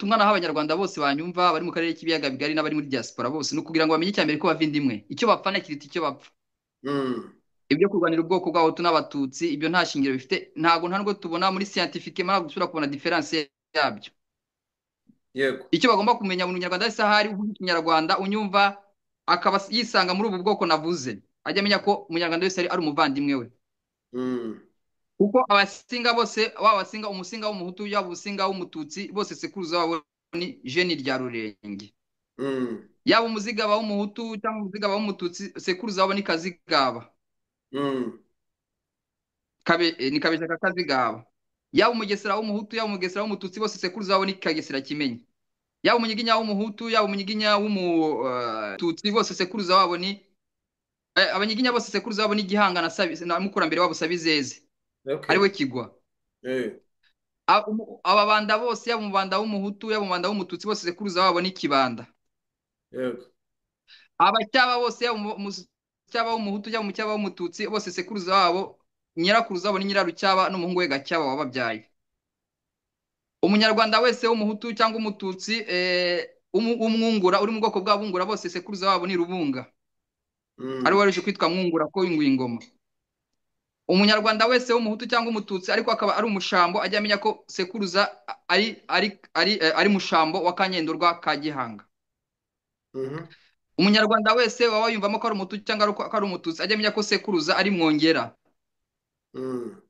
butumwa naho abanyarwanda bose banyumva bari mu karere k'ibiyaga bigari n'abari muri diaspora bose ni ukugira ngo bamenye icya mbere ko bava inda imwe icyo bapfana kiruta icyo bapfa. Mm. Ibyo kurwanira ubwoko bw'abahutu n'abatutsi ibyo nta shingiro bifite, ntabwo tubona muri scientifique ntabwo dushobora kubona diferanse yabyo. Yego. Icyo bagomba kumenya buri munyarwanda wese ahari uvuga ikinyarwanda unyumva akaba yisanga muri ubu bwoko navuze, ajya amenya ko umunyarwanda wese ari umuvandimwe we. Mm. Kuko abasinga bose, waba abasinga umusinga w'umuhutu yaba umusinga w'umututsi, bose sekuruza wabo ni jeni rya Rurenge. Mm. Yaba umuzigaba w'umuhutu cyangwa umuzigaba w'umututsi, sekuruza wabo ni Kazigaba. Mm. Ni Kabeja ka Kazigaba. Yaba umugesera w'umuhutu yaba umugesera w'umututsi, bose sekuruza wabo ni Kagesera Kimenyi. Yaba umunyiginya w'umuhutu yaba umunyiginya w'umututsi, bose sekuruza wabo ni abanyiginya bose sekuruza wabo ni Gihanga na mukurambere wabo Sabizeze ari Okay. we Kigwa. Eh. Ababanda bose yaba umubanda w'umuhutu yaba umubanda w'umututsi, bose sekuruza wabo ni Kibanda. Yego. Abacyaba bose yaba umucyaba w'umuhutu yaba umucyaba w'umututsi, bose sekuruza wabo nyirakuruza wabo ni Nyirarucyaba n'umuhungu we Gacyaba wababyaye. Umunyarwanda wese w'umuhutu cyangwa umututsi umwungura uri mu bwoko bw'abungura, bose sekuruza wabo ni Rubunga ari Mm. waruje kwitwa Mwungura ko yunguye ingoma. Umunyarwanda wese w'umuhutu cyangwa umututsi ariko akaba ari umushambo, ajya amenya ko sekuruza ari mushambo wa Kanyendorwa ka Gihanga. Mhm. Umunyarwanda wese waba yumvamo ko ari umuhutu cyangwa ko ari umututsi, ajya amenya ko sekuruza ari Mwongera. Mm.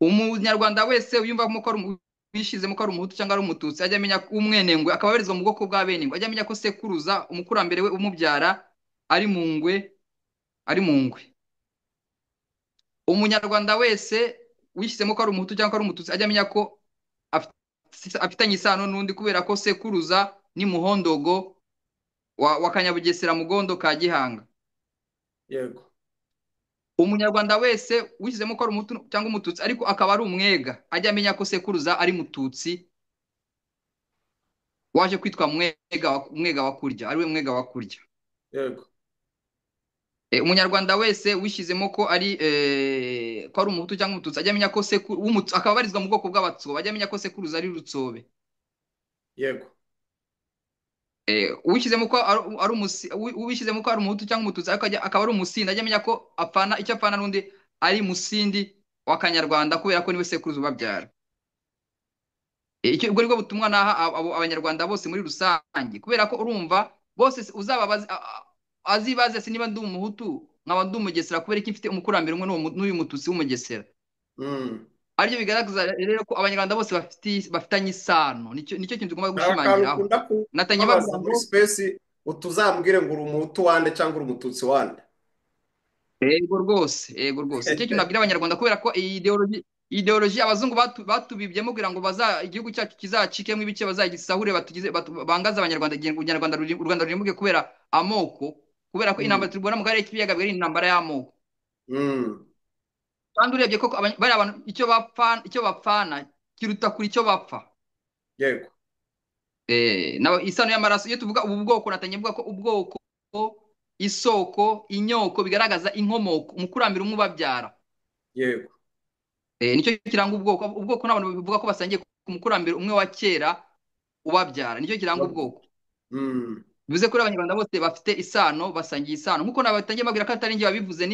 Umunyarwanda wese wiyumvamo ko wishyizemo ko ari umuhutu cyangwa ari umututsi, ajya amenya ko umwenengwe akaba abarizwa mu bwoko bwa Benengwe, ajya amenya ko sekuruza umukurambere we umubyara ari Mungwe. Umunyarwanda wese wishyizemo ko ari umuhutu cyangwa ko ari umututsi, ajya amenya ko afitanye isano n'undi kubera ko sekuruza ni Muhondogo wa Kanyabugesera Mugondo ka Gihanga. Yego. Umunyarwanda wese wishyizemo ko ari umuhutu cyangwa umututsi ariko akaba ari umwega, ajya amenya ko sekuruza ari Mututsi waje kwitwa Mwega wa Kurya, ari we Mwega wa Kurya. Yego. Umunyarwanda wese wishyizemo ko ari umuhutu cyangwa umututsi, ajya amenya ko akaba abarizwa mu bwoko bw'Abatsobe, ajya amenya ko sekuruza ari Rutsobe. Yego. Uwishyizemo ko ari umuhutu cyangwa umututsi ariko akaba ari Umusindi, ajya amenya ko icyo apfana n'undi ari Musindi wa Kanyarwanda kubera ko niwe sekuruza ubabyara. Ubwo nibwo butumwa naha abanyarwanda bose muri rusange, kubera ko urumva bose azibaze niba ndi umuhutu nkaba ndi umugesera kubera ko ifite umukurambere umwe n'uyu mututsi w'umugesera. Mm. Aribyo bigaragaza rero ko abanyarwanda bose bafitanye isano, nicyo kintu tugomba Hari akantu gushimangiraho. ukunda Natanye kubabaza bavuga muri ngo space, utuzambwire ngo uri umuhutu wande cyangwa uri umututsi wande. yego rwose nicyo kintu nabwira abanyarwanda, kubera ko iyi ideoloji abazungu batubibyemo kugira ngo igihugu cyacu kizacikemo ibice, bazagisahure bangaze abanyarwanda, u Rwanda rurimbuke kubera amoko, kubera ko Mm. intambara turwana mu karere k'ibiyaga bigari ni intambara y'amoko. Mm. Kandi urebye ko bariya abantu icyo bapfana kiruta kuri icyo bapfa. Yego. Isano y'amaraso, iyo tuvuga ubu bwoko natanye mvuga ko ubwoko, isoko, inyoko bigaragaza inkomoko, umukurambere umwe ubabyara. Yego. Nicyo kiranga ubwoko n'abantu bivuga ko basangiye ku mukurambere umwe wa kera ubabyara, nicyo kiranga ubwoko. Mm. Bivuze ko abanyarwanda bose bafite isano, basangiye isano, nk'uko nabatangiye babwira ko atari njye wabivuze,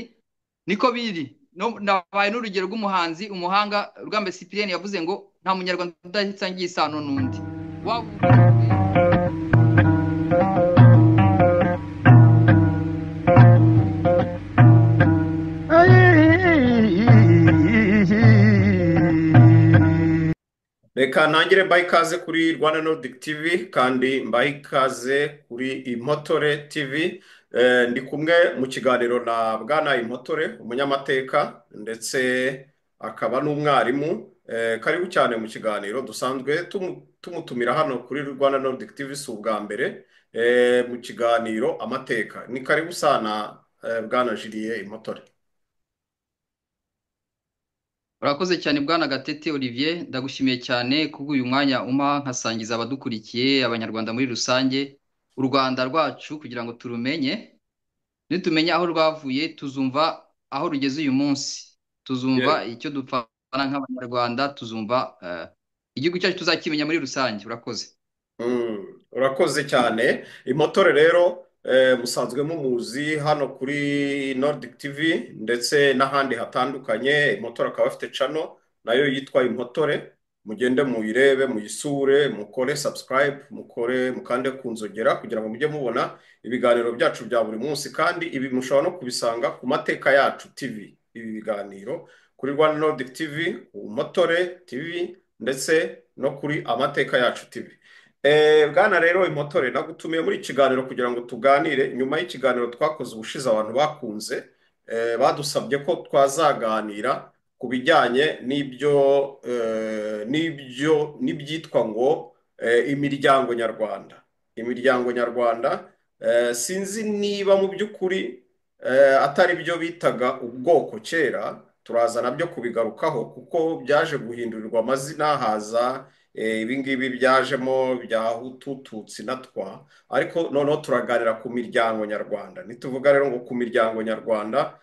niko biri. Nabaye n'urugero rw'umuhanzi umuhanga Rugamba Cyprien yavuze ngo nta munyarwanda udasangiye isano n'undi. Reka ntangire mbahe ikaze kuri Rwanda Nordic TV kandi mbahe ikaze kuri Impotore TV. Ndi kumwe mu kiganiro na Bwana Impotore, umunyamateka ndetse akaba n'umwarimu. Karibu cyane mu kiganiro, dusanzwe tumutumira hano kuri Rwanda Nordic TV si ubwa mbere mu kiganiro amateka. Ni karibu sana Bwana Julien Impotore. Urakoze cyane Bwana Gatete Olivier, ndagushimiye cyane kubw'uyu mwanya umpa nkasangiza abadukurikiye, abanyarwanda muri rusange, u Rwanda rwacu kugira ngo turumenye. Nitumenya aho rwavuye tuzumva aho rugeze uyu munsi, tuzumva icyo dupfana nk'abanyarwanda, tuzumva igihugu cyacu tuzakimenya muri rusange. Urakoze. Urakoze cyane. Impotore rero musanzwe mumuzi hano kuri Nordic TV ndetse n'ahandi hatandukanye. Impotore akaba afite cano nayo yitwa Impotore, mugende muyirebe muyisure mukore subscribe mukande ku nzogera kugira ngo mujye mubona ibiganiro byacu bya buri munsi, kandi ibi mushobora no kubisanga ku Mateka Yacu TV, ibi biganiro kuri Rwanda Nordic TV, ku Motore TV ndetse no kuri Amateka Yacu TV. Bwana rero Impotore nagutumiye muri iki kiganiro kugira ngo tuganire nyuma y'ikiganiro twakoze ubushize abantu bakunze, badusabye ko twazaganira ku bijyanye n'ibyitwa ngo imiryango nyarwanda. Imiryango nyarwanda sinzi niba mu by'ukuri atari byo bitaga ubwoko kera, turaza nabyo kubigarukaho kuko byaje guhindurirwa amazina, haza ibingibi byajemo bya Hutu, Tutsi na Twa, ariko noneho turaganira ku miryango nyarwanda. Nituvuga rero ngo ku miryango nyarwanda,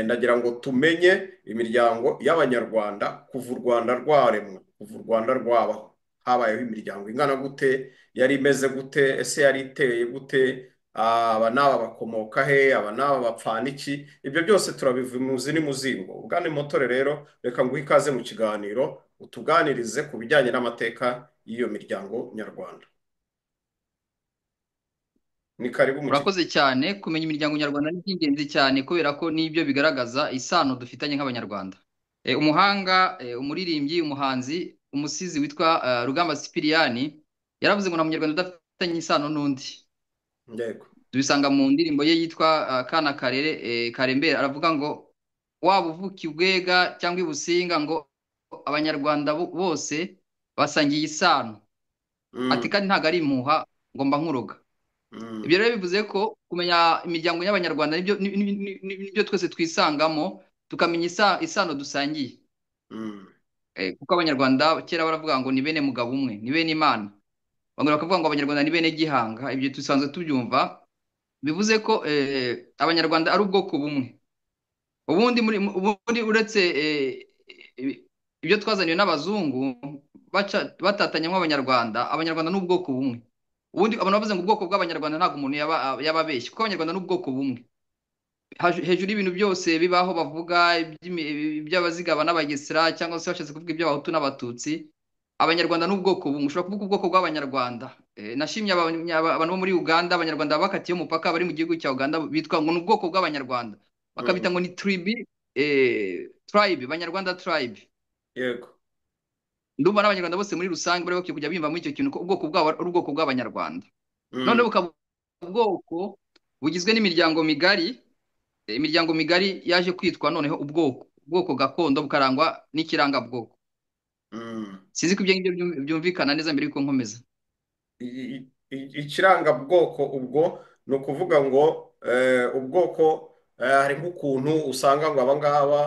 ndagira ngo tumenye imiryango y'abanyarwanda kuva u Rwanda rwaremwa, kuva u Rwanda rwabaho, habayeho imiryango ingana gute, yari imeze gute, ese yari iteye gute, aba n'aba bakomoka he, aba n'aba bapfana iki. Ibyo byose turabivuze n'imuzingo. Bwana Impotore rero reka nguhe ikaze mu kiganiro utuganirize ku bijyanye n'amateka y'iyo miryango nyarwanda. Ni karibu mu kiganiro. Urakoze cyane. Kumenya imiryango nyarwanda ni iby'ingenzi cyane kubera ko nibyo bigaragaza isano dufitanye nk'abanyarwanda. Umuhanga, umuririmbyi, umuhanzi, umusizi witwa Rugamba Sipiriyani yaravuze ngo nta munyarwanda udafitanye isano n'undi. Yego. Tubisanga mu ndirimbo ye yitwa Kana Karembera, aravuga ngo waba uvuka i Bwega cyangwa i Businga, ngo abanyarwanda bose basangiye isano. Ati kandi ntabwo ari impuha ngo mba nkuroga. Ibyo rero bivuze ko kumenya imiryango y'abanyarwanda nibyo twese twisangamo, tukamenya isano dusangiye. Kuko abanyarwanda kera baravuga ngo ni bene mugabo umwe, ni bene Imana. Bangura bakavuga ngo abanyarwanda ni bene Gihanga. Ibyo dusanzwe tubyumva, bivuze ko abanyarwanda ari ubwoko bumwe. Ubundi uretse ibyo twazaniwe n'abazungu batatanyamo abanyarwanda ni ubwoko bumwe. Ubundi abantu bavuze ngo ubwoko bw'abanyarwanda ntabwo umuntu yaba abeshya, kuko abanyarwanda ni ubwoko bumwe. Hejuru y'ibintu byose bibaho bavuga iby'abazigaba n'abagesera, cyangwa se bashatse kuvuga iby'abahutu n'abatutsi, abanyarwanda ni ubwoko bumwe. Ushobora kuvuga ubwoko bw'abanyarwanda. Nashimye abantu bo muri Uganda, abanyarwanda bakatiye umupaka bari mu gihugu cya Uganda, bitwa ngo ni ubwoko bw'abanyarwanda, bakabita ngo ni tribe, Banyarwanda tribe. Yego. Ndumva n'abanyarwanda bose muri rusange bari bakwiye kujya bimva muri icyo kintu ko ubwoko bwabo ari ubwoko bw'abanyarwanda. None bukaba ubwoko bugizwe n'imiryango migari. Imiryango migari yaje kwitwa noneho ubwoko gakondo bukarangwa n'ikirangabwoko. Sinzi ko ibyo ngibyo byumvikana neza mbere yuko nkomeza. Ikirangabwoko ubwo ni ukuvuga ngo ubwoko hari nk'ukuntu usanga ngo aba ngaba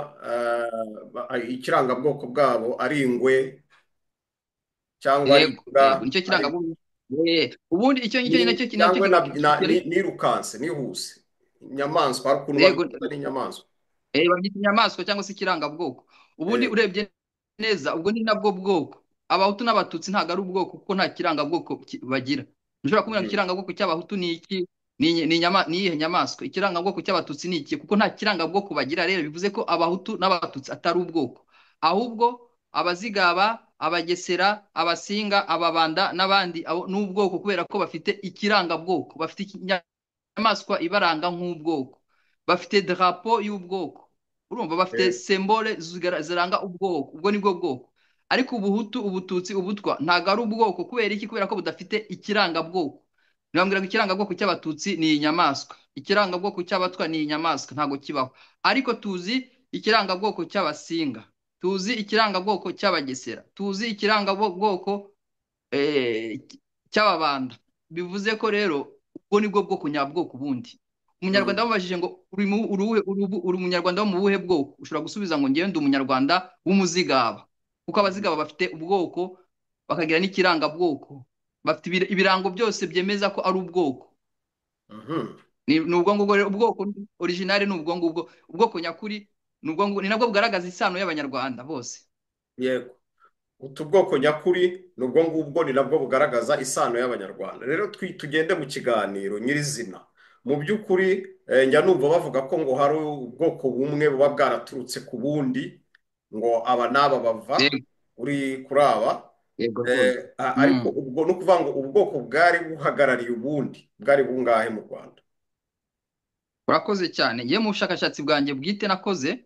ikirangabwoko bwabo ari ingwe cyangwa ari imbwa, nicyo kirangabwoko. Ubundi icyo ngicyo ni nacyo cyangwa nirukanse nihuse, inyamaswa, hari ukuntu babita n'inyamaswa. Babyita inyamaswa cyangwa se ikirangabwoko. Ubundi urebye neza ubwo ni nabwo bwoko. Abahutu n'abatutsi ntabwo ari ubwoko kuko nta kirangabwoko bagira. Ntushobora kumenya ikirangabwoko cy'abahutu ni iki, ni iyihe nyamaswa. Ikirangabwoko cy'abatutsi ni iki, kuko nta kirangabwoko bagira. Rero bivuze ko abahutu n'abatutsi atari ubwoko, ahubwo abazigaba, abagesera, abasinga, ababanda n'abandi ni ubwoko kubera ko bafite ikirangabwoko, bafite inyamaswa ibaranga nk'ubwoko, bafite drapo y'ubwoko. Urumva bafite sembole ziranga ubwoko. Ubwo ni bwo bwoko. Ariko ubuhutu, ubututsi, ubutwa ntabwo ari ubwoko. Kubera iki? Kubera ko budafite ikirangabwoko. Nibambwira ngo ikirangabwoko cy'abatutsi ni inyamaswa, ikirangabwoko cy'abatwa ni inyamaswa, ntabwo kibaho. Ariko tuzi ikirangabwoko cy'abasinga, tuzi ikirangabwoko cy'abagesera, tuzi ikirangabwoko cy'ababanda. Bivuze ko rero ubwo ni bwo bwoko nyabwoko. Ubundi umunyarwanda bamubajije ngo uri umunyarwanda wo mu buhe bwoko, ushobora gusubiza ngo ngewe ndi umunyarwanda w'umuzigaba, kuko abazigaba bafite ubwoko bakagira n'ikirangabwoko, bafite ibirango byose byemeza ko ari ubwoko. Ni ubwo ngubwo rero, ubwoko original ni ubwo ngubwo, ubwoko nyakuri ni ubwo ngubwo, ni nabwo bugaragaza isano y'abanyarwanda bose. Yego. utu bwoko nyakuri ni ubwo ngubwo, ni nabwo bugaragaza isano y'abanyarwanda. Rero tugende mu kiganiro nyirizina. Mu by'ukuri njya numva bavuga ko ngo hari ubwoko bumwe buba bwaraturutse ku bundi, ngo aba n'aba bava yego kuri aba. yego rwose. Ariko Mm. ubwo ni ukuvuga ngo ubwoko bwari buhagarariye ubundi bwari bungahe mu Rwanda? Urakoze cyane. Ngiye mu bushakashatsi bwanjye bwite nakoze,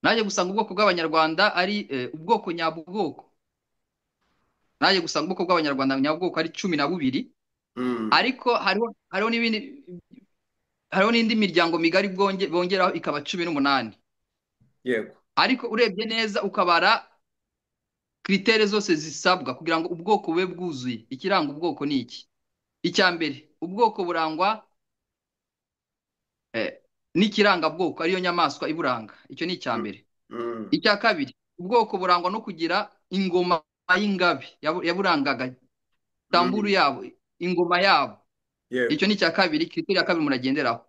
naje gusanga ubwoko bw'abanyarwanda ari ubwoko nyabwoko. Naje gusanga ubwoko bw'abanyarwanda nyabwoko ari 12, Mm, ariko hariho n'ibindi, hariho n'indi miryango migari bongeraho ikaba 18. yego. Ariko urebye neza ukabara kritere zose zisabwa kugira ngo ubwoko bube bwuzuye, ikiranga ubwoko ni iki? Icya mbere, ubwoko burangwa eh, n'ikirangabwoko, ariyo nyamaswa iburanga. Icyo ni icya Mm, mbere. mm, Icya kabiri, ubwoko burangwa no kugira ingoma y'ingabe yaburangaga, tamburu mm, yabo, ingoma yabo. yego. Icyo ni icya kabiri, kriteri ya kabiri muragenderaho.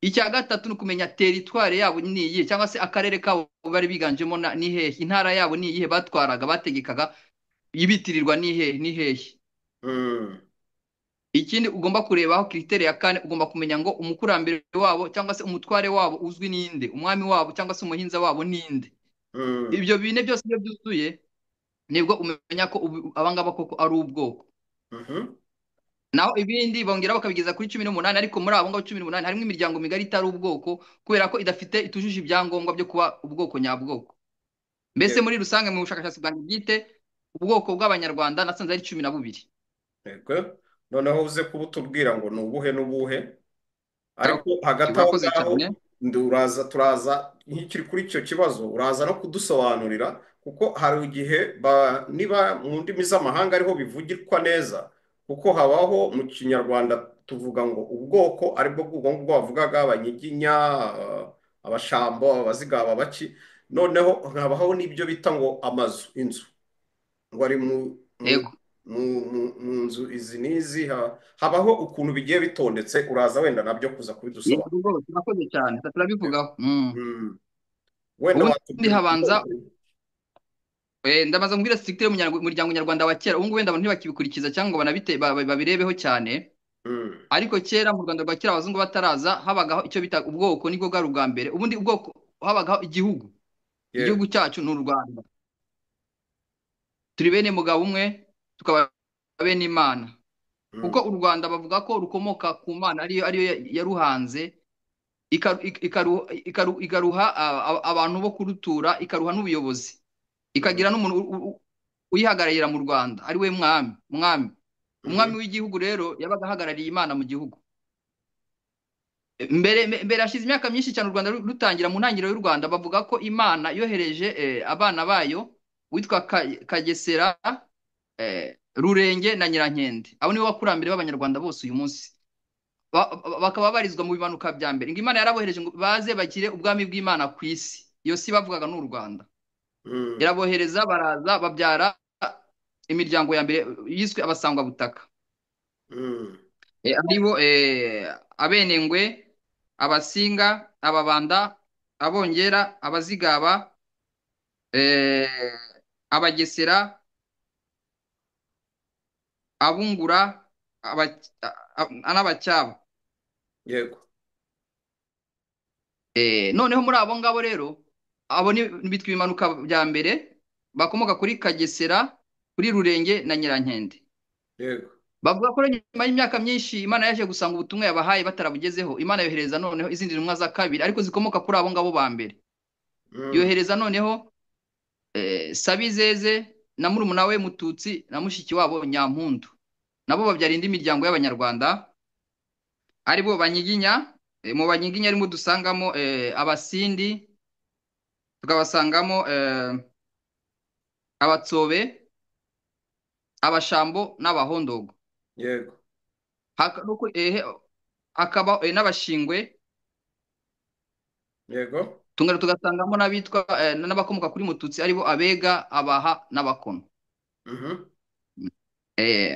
Icya gatatu ni ukumenya teritware yabo ni iyihe, cyangwa se akarere kabo bari biganjemo ni hehe, intara yabo ni iyihe, batwaraga bategekaga, ibitirirwa ni hehe. Mm, Ikindi ugomba kurebaho kriteri ya kane, ugomba kumenya ngo umukurambere wabo cyangwa se umutware wabo uzwi ninde, umwami wabo cyangwa se umuhinza wabo ninde. mm, Ibyo bine byose iyo byuzuye nibwo umenya ko abangaba koko ari ubwoko. mhm, Naho ibindi bongera bakabigeza kuri 18, ariko muri abo ngabo 18 harimo imiryango migari itari ubwoko, kubera ko itujuje ibyangombwa byo kuba ubwoko nyabwoko. Mbese yego. muri rusange mu bushakashatsi bwanjye bwite, ubwoko bw'abanyarwanda nasanze ari 12. Yego. Noneho uze kuba utubwira ngo ni ubuhe n'ubuhe, ariko hagati aho Urakoze ngaho cyane. turaza nk'ikiri kuri icyo kibazo, uraza no kudusobanurira, kuko hari igihe niba mu ndimi z'amahanga ariho bivugirwa neza, kuko habaho mu kinyarwanda tuvuga ngo ubwoko aribwo bw'ubwo ngubwo bavugaga abanyiginya, abashambo, abazigaba, abaki. Noneho habaho n'ibyo bita ngo amazu, inzu, ngo ari Yego mu nzu izi n'izi, habaho ukuntu bigiye bitondetse, uraza wenda nabyo kuza yego kubidusobanurira. rwose, urakoze cyane, turabivugaho. Mm. Wenda Ubundi watubwira habanza ubwoko. ndamaze kubwira structure y'umuryango nyarwanda wa kera. Ubu ngubu wenda abantu ntibakibikurikiza cyangwa ngo babirebeho cyane, Mm. ariko kera mu Rwanda rwa kera abazungu bataraza, habagaho icyo bita ubwoko, nibwo bwari ubwa mbere. Ubundi ubwoko habagaho igihugu. Yego. Igihugu cyacu ni u Rwanda, turi bene mugabo umwe, tukaba bene Imana. Kuko Mm. u Rwanda bavuga ko rukomoka ku Mana, ariyo yaruhanze, ikaruha abantu bo kurutura, ikaruha n'ubuyobozi, Mhm. ikagira n'umuntu uyihagararira mu Rwanda, ari we mwami. Umwami Mhm. w'igihugu rero yabaga ahagarariye Imana mu gihugu. Mbere hashize imyaka myinshi cyane u Rwanda rutangira, mu ntangiriro y'u Rwanda bavuga ko Imana yohereje abana bayo witwa Kagesera, Rurenge na Nyirankende. Abo nibo bakurambere b'abanyarwanda bose uyu munsi. Bakaba barizwa mu bimanuka bya mbere, ngo Imana yarabohereje ngo baze bakire ubwami bw'Imana ku isi. Iyo si bavugaga n'u Rwanda. Mm. Irabohereza, baraza babyara imiryango ya mbere yiswe abasangwabutaka. Mm. Aribo Abenengwe, Abasinga, Ababanda, Abongera, Abazigaba, eh, Abagesera, Abungura, n'Abacyaba. Yego. Noneho muri abo ngabo rero, abo bitwa ibimanuka bya mbere, bakomoka kuri Kagesera, kuri Rurenge na Nyirankende. Yego. Bavuga ko nyuma y'imyaka myinshi Imana yaje gusanga ubutumwa yabahaye batarabugezeho. Imana yohereza noneho izindi ntumwa za kabiri, ariko zikomoka kuri abo ngabo ba mbere. Mm. Yohereza noneho Sabizeze na murumuna we Mututsi na mushiki wabo Nyampundu. Nabo babyara indi miryango y'abanyarwanda, aribo Banyiginya. Mu Banyiginya arimo dusangamo Abasindi, tukabasangamo Abatsobe, Abashambo n'Abahondogo. Yego. Hakaba n'Abashingwe. Yego. Tungana tugasangamo n'abitwa n'abakomoka kuri Mututsi, aribo Abega, Abaha n'Abakono. Mhm.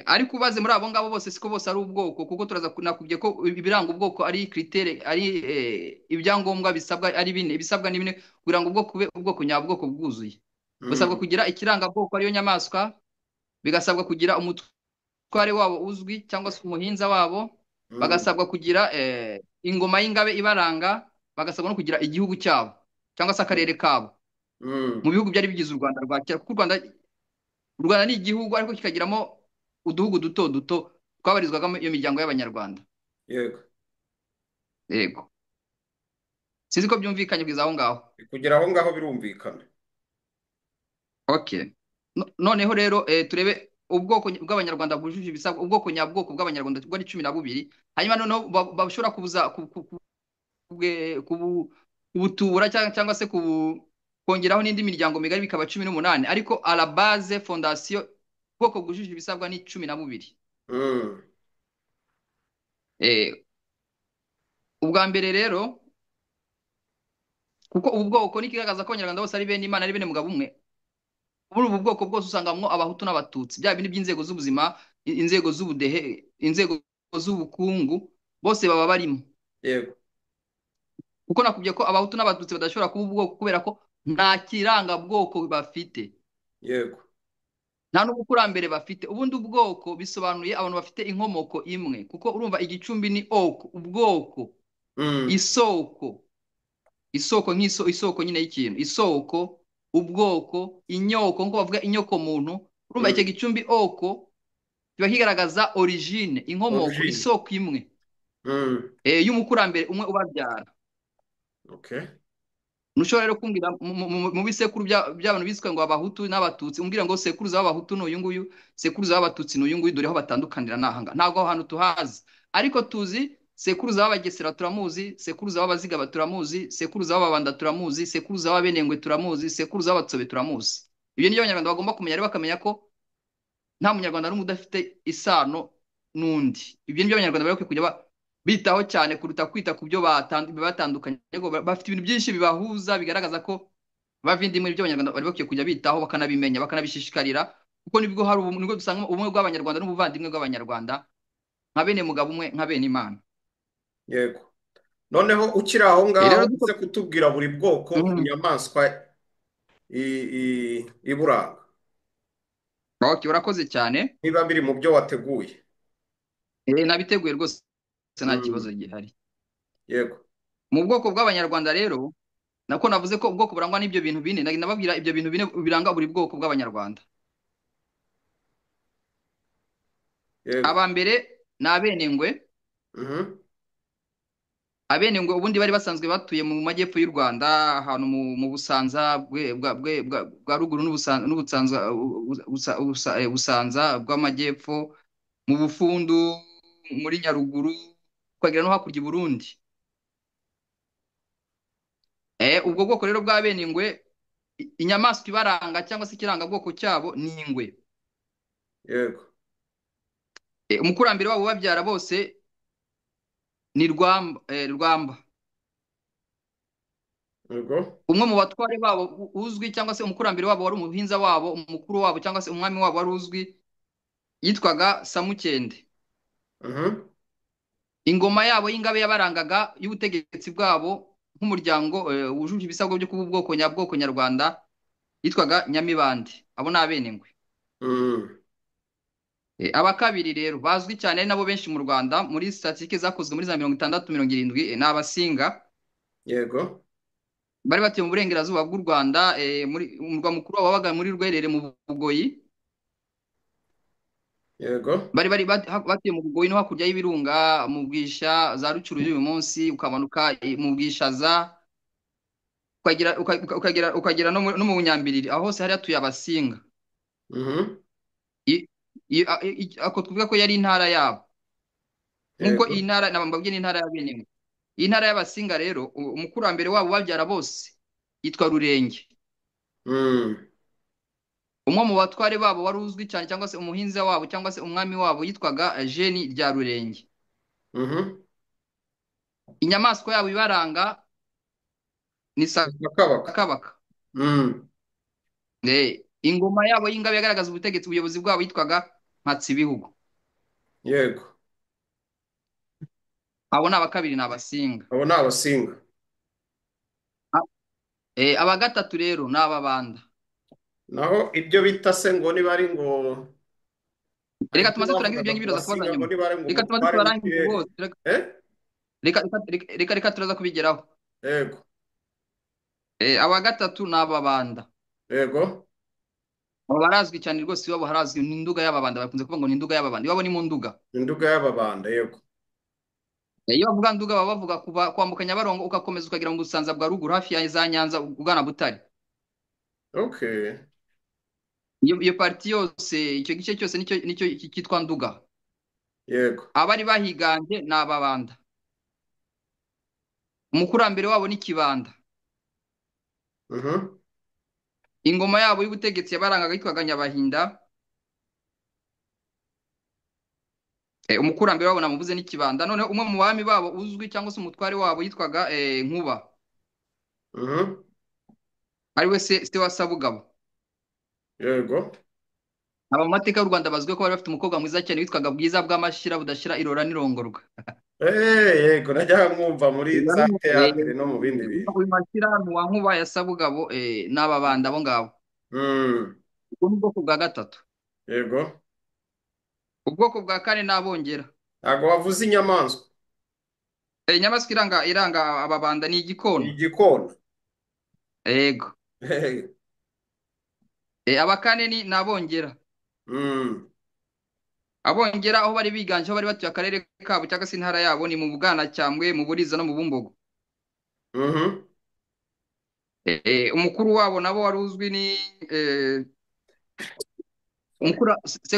Ariko ubaze muri abo ngabo bose siko bose ari ubwoko, kuko nakubwiye ko ibiranga ubwoko ari kritere, ari ibyangombwa bisabwa ari bine, ibisabwa ni bine kugira ngo ubwoko bube ubwoko nyabwoko bwuzuye. basabwa Mm. kugira ikirangabwoko ariyo nyamaswa, bigasabwa kugira umutware wabo uzwi cyangwa se umuhinza wabo, Mm. bagasabwa kugira ingoma y'ingabe ibaranga, bagasabwa no kugira igihugu cyabo cyangwa se akarere kabo mu Mm. bihugu byari bigize u Rwanda rwa kera, kuko u Rwanda ni igihugu ariko kikagiramo uduhugu duto duto twabarizwagamo iyo miryango y'Abanyarwanda. Yego. Yego, sinzi ko byumvikanye kugeza aho ngaho. Kugera aho ngaho birumvikana. Okay. Noneho rero turebe ubwoko bw'Abanyarwanda bwujuje ibisabwa, ubwoko nyabwoko bw'Abanyarwanda bwo ari 12, hanyuma noneho bashobora kubuza kubutura cyangwa se kongeraho n'indi miryango migari bikaba 18, ariko à la base fondation ubwoko bwujuje ibisabwa ni 12. Mm. Eh, ubwa mbere rero, kuko ubu bwoko ni ikigaragaza ko Abanyarwanda bose ari bene Imana, ari bene mugabo umwe. Muri ubu bwoko bwose usangamwo abahutu n'abatutsi, bya bindi by'inzego z'ubuzima, inzego z'ubudehe, inzego z'ubukungu, bose baba barimo. Yego. Kuko nakubwiye ko abahutu n'abatutsi badashobora kuba ubwoko kubera ko nta kirangabwoko bafite, Yego. nta n'ubukurambere bafite. Ubundi ubwoko bisobanuye abantu bafite inkomoko imwe, kuko urumva igicumbi ni oko, ubwoko, Mm. isoko, isoko isoko nyine y'ikintu, isoko, ubwoko, inyoko nk'uko bavuga inyoko muntu. Urumva icyo Mm. gicumbi oko kiba kigaragaza origine, inkomoko, Origine. isoko imwe Mm. y'umukurambere umwe ubabyara. Okay. Ntushobora rero kumbwira mu bisekuru by'abantu biswe ngo abahutu n'abatutsi, umbwira ngo sekuruza w'abahutu ni uyu nguyu, sekuruza w'abatutsi ni uyu nguyu, dore aho batandukanira n'ahanga. Ntabwo aho hantu tuhazi, ariko tuzi sekuruza w'abagesera turamuzi, sekuruza w'abazigaba turamuzi, sekuruza w'ababanda turamuzi, sekuruza w'abenengwe turamuzi, sekuruza w'abatsobe turamuzi. Ibyo ni byo Abanyarwanda bagomba kumenya, rero bakamenya ko nta munyarwanda n'umwe udafite isano n'undi. Ibyo ni byo Abanyarwanda bari bakwiye kujya bitaho cyane kuruta kwita ku byo batandukanye. Bafite ibintu byinshi bibahuza bigaragaza ko bava indimwe. Ibyo Abanyarwanda bari bakwiye kujya bitaho, bakanabimenya, bakanabishishikarira, kuko nibwo dusanga ubumwe bw'Abanyarwanda n'ubuvandimwe bw'Abanyarwanda, nka bene mugabo umwe, nka bene Imana. Yego. Noneho ukiri aho ngaho Rero uze kutubwira buri bwoko Mhm. inyamaswa iburanga, Okay, urakoze cyane. niba biri mu byo wateguye. Nabiteguye rwose, nta kibazo Mm. gihari. Yego. Mu bwoko bw'Abanyarwanda rero, nako navuze ko ubwoko burangwa n'ibyo bintu bine, nababwira ibyo bintu bine biranga buri bwoko bw'Abanyarwanda. Yego. Aba mbere ni abenengwe. Mhm. Abenengwe ubundi bari basanzwe batuye mu majyepfo y'u Rwanda, ahantu mu Busanza bwa ruguru n'Ubusanza, Busanza bw'amajyepfo, mu Bufundu, muri Nyaruguru, ukagera no hakurya i Burundi. Ubwo bwoko rero bw'abenengwe, inyamaswa ibaranga cyangwa se ikirangabwoko cyabo ni ingwe. Yego. Umukurambere wabo ubabyara bose ni Rwamba. Yego. Umwe mu batware babo uzwi, cyangwa se umukurambere wabo wari umuhinza wabo, umukuru wabo cyangwa se umwami wabo wari uzwi, yitwaga Samukende. Mhm. Ingoma yabo y'ingabe yabarangaga y'ubutegetsi bwabo nk'umuryango wujuje ibisabwa byo kuba ubwoko nyabwoko nyarwanda, yitwaga Nyamibande. Abo ni abenengwe. Mm. Aba kabiri rero bazwi cyane, ari nabo benshi mu Rwanda, muri statistike zakozwe muri za 60 70, ni Abasinga. Yego. Bari batuye mu burengerazuba bw'u Rwanda, muri umurwa mukuru wabo wabaga muri Rwerere mu Bugoyi. Yego. Batuye mu Bugoyi no hakurya y'ibirunga, mu Bwisha za Rucuru y'uyu munsi, ukamanuka mu Bwishaza, ukagera no mu Bunyambiriri, aho hose hari hatuye Abasinga. Mhm. Ako tuvuga ko yari intara yabo, nk'uko Yego. iyi ntara mbabwiye ni intara y'Abenengwe. Iyi ntara y'Abasinga rero, umukurambere wabo babyara bose yitwa Rurenge. Mm. Umwe mu batware babo wari uzwi cyane, cyangwa se umuhinza wabo cyangwa se umwami wabo, yitwaga Jeni rya Rurenge. Mhm. Inyamaswa yabo ibaranga ni Akabaka. sakabaka. Mm. Ingoma yabo y'ingabe yagaragaza ubutegetsi, ubuyobozi bwabo, yitwaga Mpatsibihugu. Yego. Abo ni abakabiri, ni Abasinga. Abo ni Abasinga. Aba gatatu rero ni Ababanda. naho ibyo bita se ngo niba ari ngo hari reka ibyo tumaze turangize bavugaga ibyo ku ngibyo biraza kubaza basinga ngo nyuma. niba ari ngo Reka tumaze umutware tubarangize w'ikirere. bose. Eh? Reka turaza kubigeraho. Yego. Aba gatatu ni ababanda. Yego. Aba barazwi cyane rwose, iwabo harazwi, ni Nduga y'Ababanda, bakunze kuvuga ngo ni Nduga y'Ababanda, iwabo ni mu Nduga. Induga y'Ababanda. Yego. Iyo bavuga Nduga baba bavuga kuva kwambuka Nyabarongo ugakomeza ukagera mu Busanza bwa ruguru hafi ya za Nyanza ugana Butare. Okay. Iyo pariti yose, icyo gice cyose nicyo cyitwa Nduga. Yego. Abari bahiganje ni Ababanda. Umukurambere wabo ni Kibanda. Mhm. Ingoma yabo y'ubutegetsi yabarangaga yitwaga Nyabahinda. Umukurambere wabo namuvuze ni Kibanda. Noneho umwe mu bami babo uzwi cyangwa se umutware wabo yitwaga Nkuba, Mhm. ari we se wa Sabugabo. Yego. Aba mu mateka y'u Rwanda bazwiho ko bari bafite umukobwa mwiza cyane witwaga Bwiza bw'amashira budashira irora n'irongorwa. Yego, najyaga mwumva muri za teatire no mu bindi bintu. Uyu Mashyira ni uwa Nkuba ya Sabugabo, ni Ababanda abo ngabo. Mm. Ubwo ni ubwoko bwa gatatu. Yego. Ubwoko bwa kane ni Abongera. Ntabwo wavuze inyamaswa. Inyamaswa iranga Ababanda ni igikona. Igikona. Yego. Abakane ni Abongera. Mm. Abongera aho bari biganje, aho bari batuye akarere kabo cyangwa se intara yabo ni mu Bwanacyambwe, mu Buriza no mu Bumbogo. Mhm. Umukuru wabo nabo wari uzwi ni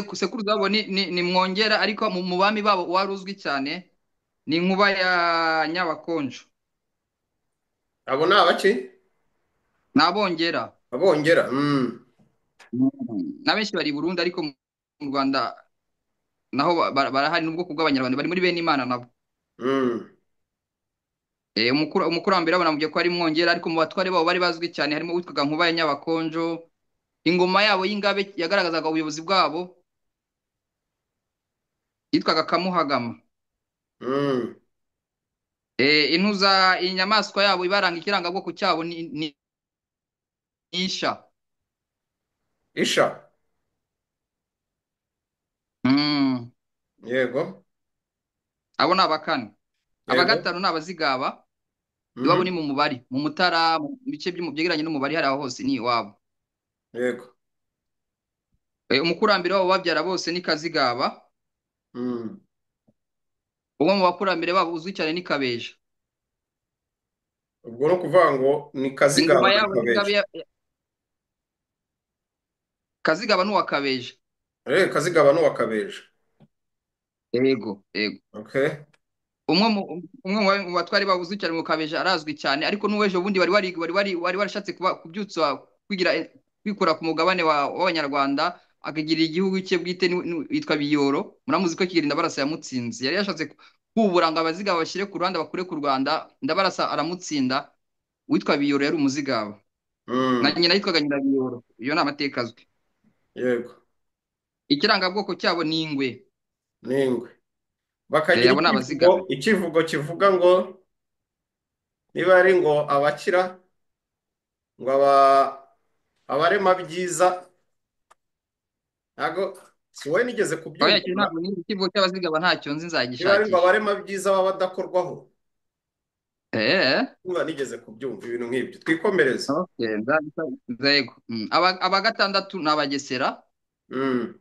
sekuruza wabo ni Mwongera, ariko mu bami babo wari uzwi cyane ni Nkuba ya Nyabakonjo. Abo ni abaki? Ni Abongera. Abongera. Mm. Na benshi bari i Burundi, ariko mu Rwanda naho barahari n'ubwoko bw'Abanyarwanda bari muri bene Imana nabo. Mm. Umukurambere wabo namubwiye ko ari Mwongera, ariko mu batware babo bari bazwi cyane harimo uwitwaga Nkuba ya Nyabakonjo. Ingoma yabo y'ingabe yagaragazaga ubuyobozi bwabo yitwaga Kamuhagama. Mm. Inyamaswa yabo ibaranga, ikirangabwoko cyabo ni isha. Isha. Mm. Yego. Abo ni abakane. Yego. Abagatanu ni Abazigaba, iwabo ni Mhm. mu Mubari, mu Mutara, mu bice byegeranye n'Umubari, hariya hose ni iwabo. Yego. Umukurambere wabo babyara bose ni Kazigaba. Mm. Umwe mu bakurambere babo uzwi cyane ni Kabeja. Ubwo ni ukuvuga ngo ni Kazigaba Ingoma na yabo y'ingabe Kabeja. Kazigaba n'uwa Kabeja. Kazigaba n'uwa Kabeja. Yego, yego. Okay. Umwe mu batwari babo uzwi cyane mu Kabeja arazwi cyane, ariko n'uwejo bundi wari warashatse kubyutsa kwikura ku mugabane w'Abanyarwanda akagirira igihugu cye bwite, yitwa Biyoro. Muramuzi ko Kigeli Ndabarasa yamutsinze, yari yashatse kubura ngo Abazigaba bashyire ku ruhande bakure ku Rwanda, Ndabarasa aramutsinda. Uwitwa Biyoro yari umuzigaba na Mm. nyina yitwaga Nyirabiyoro. Iyo ni amateka azwi. Yego. Ikirangabwoko cyabo ni ingwe. N'ingwe. Bakagira Abo ni icyivugo, Abaziga. icyivugo kivuga ngo niba ari ngo abakira, ngo abarema byiza. Ntago si wowe nigeze Aho kubyumva yakiri na? ntabwo ni ikivugo cy'Abazigaba, ntacyo nzi, Niba ari ngo nzagishakisha. abarema byiza baba badakorwaho. Eh, Niba nigeze kubyumva ibintu nk'ibyo. Twikomereze. okay, nzego. Abagatandatu ni Abagesera. Mm.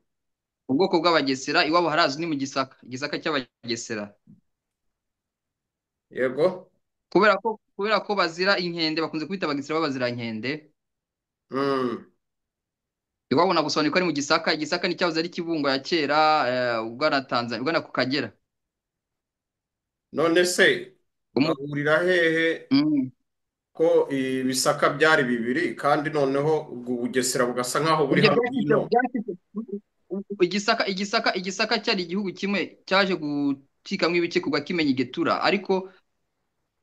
Ubwoko bw'Abagesera iwabo harazwi ni mu Gisaka, Igisaka cy'Abagesera. Yego. Kubera ko bazira inkende, bakunze kwita Abagesera babazira inkende. Mm. Iwabo nagusobanura ko ari mu Gisaka. Igisaka ni cyahoze ari Kibungo ya kera, ugana Tanzania, ugana ku Kagera. None se Umu- bahurira hehe mm. ko ibisaka byari bibiri kandi noneho ubwo Bugesera bugasa nk'aho buri Ibyo hano hino? Igisaka cyari igihugu kimwe cyaje gucikamo ibice kugwa kimenya igetura, ariko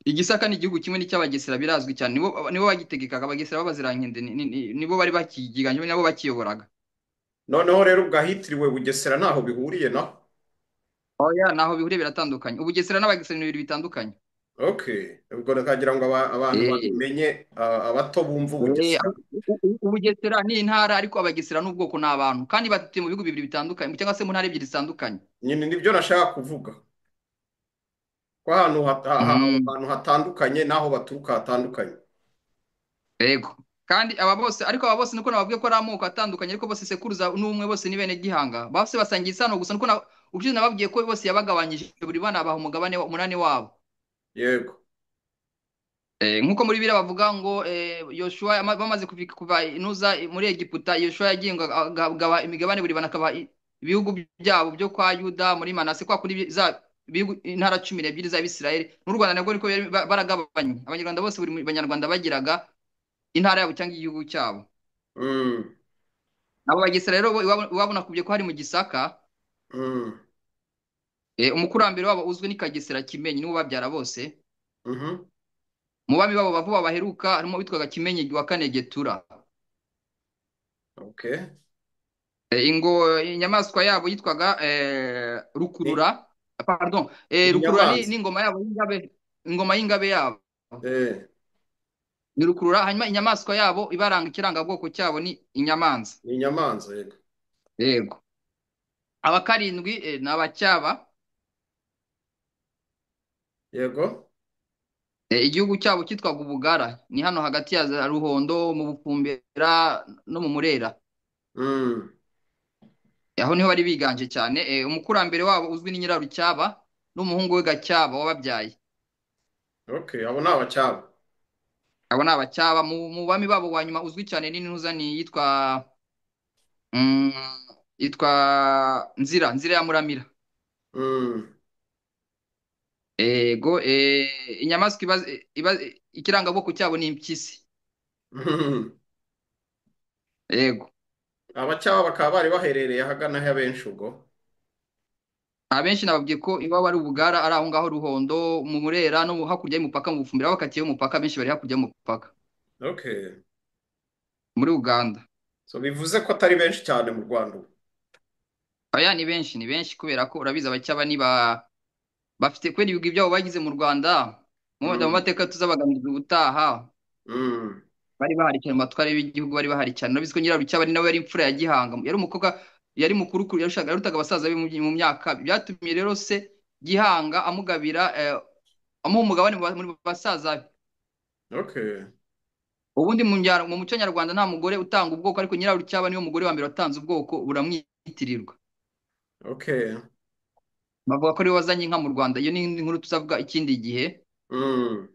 Igisaka ni igihugu kimwe n'icy'Abagesera, birazwi cyane, nibo bagitegekaga. Abagesera b'abazirankende nibo bari bakiganje, nabo bakiyoboraga. Noneho rero ubwahitiriwe Bugesera ntaho bihuriye naho. Oya, naho bihuriye, biratandukanye. Ubugesera n'Abagesera ni ibintu bitandukanye. Okay, ubwo nakagira ngo abantu Eh, babimenye, abato bumva eh, Ubugesera. Ubugesera ni intara ariko Abagesera n'ubwoko ni abantu kandi batuye mu bihugu bibiri bitandukanye cyangwa se mu ntara ebyiri zitandukanye. Nyine nibyo nashaka kuvuga, ko ahantu Mm, ahantu hatandukanye n'aho baturuka hatandukanye. Yego. Kandi aba bose ariko aba bose niko nababwiye ko ari amoko atandukanye ariko bose sekuruza n'umwe bose ni bene Gihanga. Bose basangiye isano gusa niko ubushize nababwiye ko bose yabagabanyije buri bana baha umugabane umunani wabo. Yego. Nk'uko muri Bibiliya bavuga ngo Yoshua bamaze kuva inuza muri Egiputa, Yoshua yagiye ngo agaba imigabane buri bana akaba ibihugu byabo byo kwa Yuda muri Manase kwa kuri za intara 12 za Bisirayeli. N'u Rwanda nabwo niko baragabanye. Abanyarwanda bose buri banyarwanda bagiraga intara yabo cyangwa igihugu cyabo. Mm, Abo Bagesera rero iwabo nakubwiye ko hari mu Gisaka. mm, Umukurambere wabo uzwi ni Kagesera Kimenyi niwe babyara bose. mhm. Mu bami babo bavuba baheruka harimo witwaga Kimenyi wa kane Getura. Okay. Inyamaswa yabo yitwaga Ni Rukurura. Pardon, Rukurura ni inyamanza. ingoma yabo y'ingabe, ingoma y'ingabe yabo Eh, ni Rukurura. Hanyuma inyamaswa yabo ibaranga ikirangabwoko cyabo ni inyamanza. ni inyamanza, yego. Yego. Abakarindwi ni Abacyaba. Yego. Igihugu cyabo cyitwaga Ubugara, ni hano hagati ya za Ruhondo mu Bufumbira no mu Murera. Mm, Aho niho bari biganje cyane. Umukurambere wabo uzwi ni Nyirarucyaba n'umuhungu we Gacyaba wababyaye. okay, abo ni abacyaba. Abo ni Abacyaba. Mu bami babo wa nyuma uzwi cyane n'intuza ni mm, yitwa Nzira ya Muramira. Mm. Ego, inyamaswa ikirangabwoko cyabo ni impyisi. Ego. Abacyaba bakaba bari baherereye ahagana he abenshi ubwo? Abenshi nababwiye ko iwabo ari Ubugara, ari aho ngaho Ruhondo mu Murera no hakurya y'umupaka mu Bufumbira, bakatiye y'umupaka, abenshi bari hakurya y'umupaka Okay. muri Uganda. So bivuze ko atari benshi cyane mu Rwanda ubu. Aya ni benshi kubera ko urabizi Abacyaba bafite kubera ibigwi byabo bagize mu Rwanda. Mu Mm, mateka tuzabaganiriza ubutaha. mm. Bari bahari cyane mu batware b'igihugu, bari bahari cyane. Urabizi ko Nyirarucyaba ari nawe yari imfura ya Gihanga, yari umukobwa, yari mukuru yarutaga abasaza be mu myaka. Byatumye rero se Gihanga amugabira amuha umugabane muri basaza be. Okay. Ubundi mu muco nyarwanda nta mugore utanga ubwoko ariko Nyirarucyaba niwe mugore wa mbere watanze ubwoko buramwitirirwa. Okay. Bavuga ko ariwe wazanye inka mu Rwanda. Iyo ni indi nkuru tuzavuga ikindi gihe. Mm.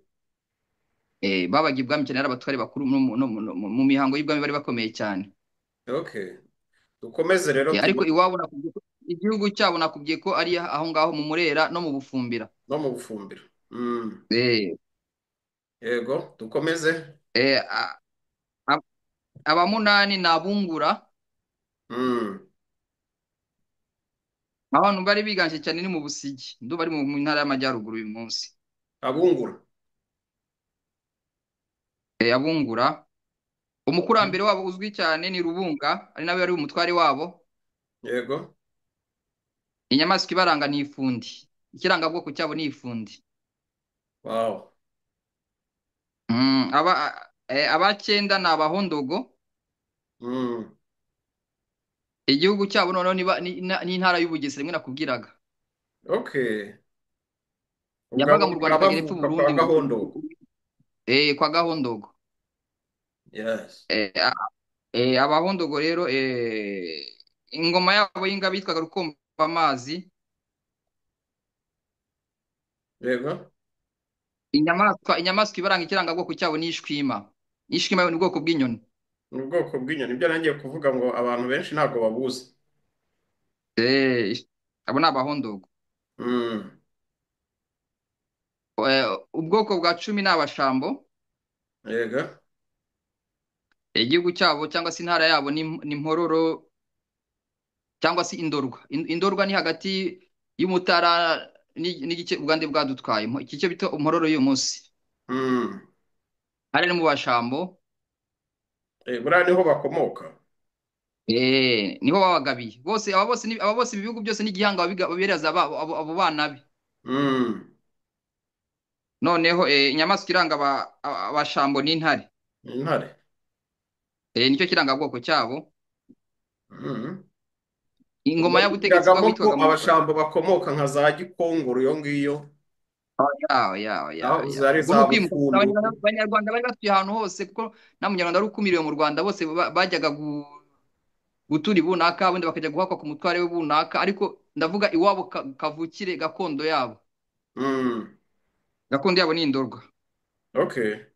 Babaga ibwami cyane ari abatware bakuru mu mihango y'ibwami bari bakomeye cyane. Okay. Dukomeze rero Ariko tujye iwabo nakubwiye ko igihugu cyabo nakubwiye ko ari aho ngaho mu Murera no mu Bufumbira. no mu Bufumbira. Mm. Eh, Yego, dukomeze. eh, a- a- Abamunani ni Abungura. Mm. Abantu bari biganje cyane ni mu Busigi, ndumva ari mu ntara y'Amajyaruguru uyu munsi. Abungura. Abungura. Umukurambere wabo uzwi cyane ni Rubunga, ari nawe yari umutware wabo. Yego. Inyamaswa ibaranga ni ifundi, ikirangabwoko cyabo ni ifundi. Wow. Abacyenda ni Abahondogo. Mm. Igihugu cyabo noneho ni intara y'Ubugesera imwe nakubwiraga. Okay. ubwo Yavaga abo mu Rwanda bakaba ikagera epfo bavuka kwa Burundi Gahondo. kwa Gahondogo. Yes. Abahondogo rero ingoma yabo y'ingabe yitwaga Rukombamazi. Yego. Inyamaswa ibaranga ikirangabwoko cyabo ni Ishwima. Ishwima ni ubwoko bw'inyoni. Ni ubwoko bw'inyoni, nibyo nangiye kuvuga ngo abantu benshi ntabwo babuzi. Eh, Abo ni Abahondogo. Mm. Ubwoko bwa cumi ni Abashambo. Yego. Igihugu cyabo cyangwa se intara yabo ni Mpororo cyangwa se Indorwa. Indorwa ni hagati y'Umutara n'igice Uganda bwadutwaye. Iki cyo bita Mpororo y'uyu munsi. Mm. Hari ni mu Bashambo. Buriya niho bakomoka. Niho babagabiye. Aba bose ibi bihugu byose ni Gihanga babereza abo bana be. Mm. noneho inyamaswa iranga abashambo n'intare. intare. Nicyo kirangabwoko cyabo. Mhm. ubwo Ingoma y'ubutegetsi bwabo bigiragamo ko witwaga abashambo bakomoka nka za gikongoro iyo ngiyo, aho zari ubwo ni za ukwimuka bufundu. abanyarwanda bari batuye ahantu hose kuko nta munyarwanda wari ukumiriwe mu Rwanda, bose bajyaga gutura i bunaka, ubundi bakajya guhakwa ku mutware we bunaka, ariko ndavuga iwabo kavukire gakondo yabo. Mm. Gakondo yabo ni Indorwa. Okay.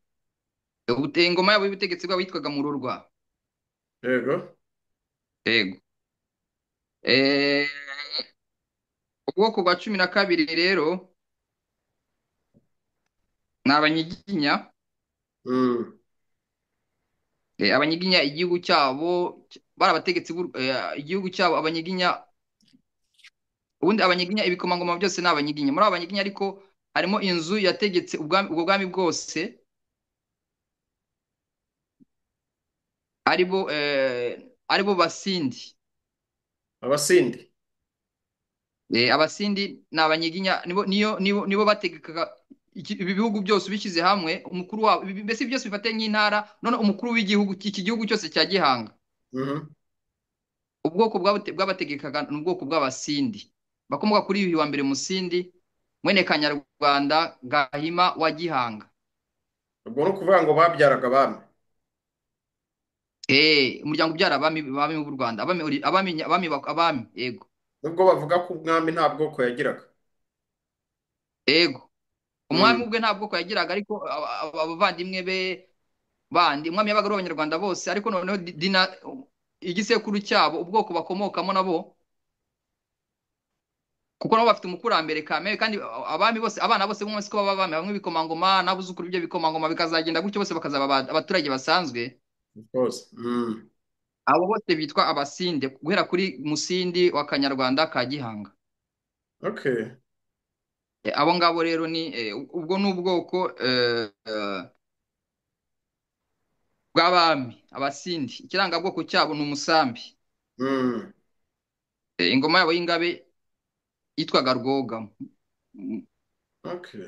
Ingoma yabo y'ubutegetsi bwabo yitwaga Murorwa. Yego. Yego. Eh, ubwoko bwa cumi na kabiri rero ni Abanyiginya. Mm. Abanyiginya igihugu cyabo bari abategetsi igihugu cyabo Abanyiginya. Ubundi Abanyiginya ibikomangoma byose ni Abanyiginya. Muri abo Banyiginya ariko harimo inzu yategetse ubwo bwami bwose, aribo Basindi. Abasindi. Abasindi ni Abanyiginya, nibo bategekaga ibi bihugu byose ubishyize hamwe. Umukuru wabo mbese ibi byose bifate nk'intara, none umukuru w'igihugu iki gihugu cyose cya Gihanga, Mhm. ubwoko bw'abategekaga ni ubwoko bw'Abasindi, bakomoka kuri Yuhi wa mbere Musindi, mwene Kanyarwanda Gahima wa Gihanga. ubwo ni ukuvuga ngo babyaraga abami. Umuryango ubyara abami b'u Rwanda, abami, yego. nubwo bavuga ko umwami nta bwoko yagiraga. Yego, umwami Mm. ubwe nta bwoko yagiraga, ariko abavandimwe be bandi, umwami yabaga ari Abanyarwanda bose, ariko noneho igisekuru cyabo, ubwoko bakomokamo nabo, kuko nabo bafite umukurambere kamere, kandi abami bose, abana bose b'umwe siko baba abami, bamwe ibikomangoma n'abuzukuru b'ibyo bikomangoma, bikazagenda gutyo bose bakazaba abaturage basanzwe. Of course. Mm. Abo bose bitwa Abasinde, guhera kuri Musindi wa Kanyarwanda ka Gihanga. Okay. Abo ngabo rero ubwo ni ubwoko bw'abami Abasindi. Ikirangabwoko cyabo ni umusambi. Mm. Ingoma yabo y'ingabe yitwaga Rwoga. Okay.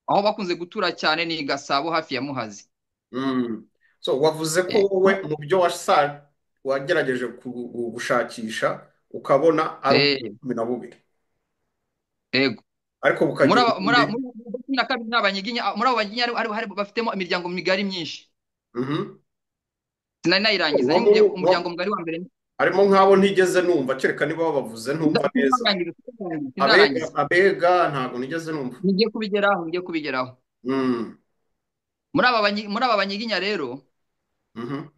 Aho bakunze gutura cyane ni i Gasabo hafi ya Muhazi. Mm. So wavuze ko Eh, wowe mu byo wagerageje gushakisha ukabona ari ubwoko eh, 12, Ego. ariko Muri bukagira aba- muri aba- ubundi. muri abo cumi na kabiri ni Abanyiginya. Muri abo Banyiginya bafitemo imiryango migari myinshi. Mhm. Sinari nayirangiza. Uwo Umuryango mugari wa mbere. harimo nk'abo ntigeze numva, kereka niba babavuze ntumva neza. Abega, Sinarangiza. abega ntabwo nigeze numva. Ngiye kubigeraho. Mm. Muri aba Banyiginya rero Mhm.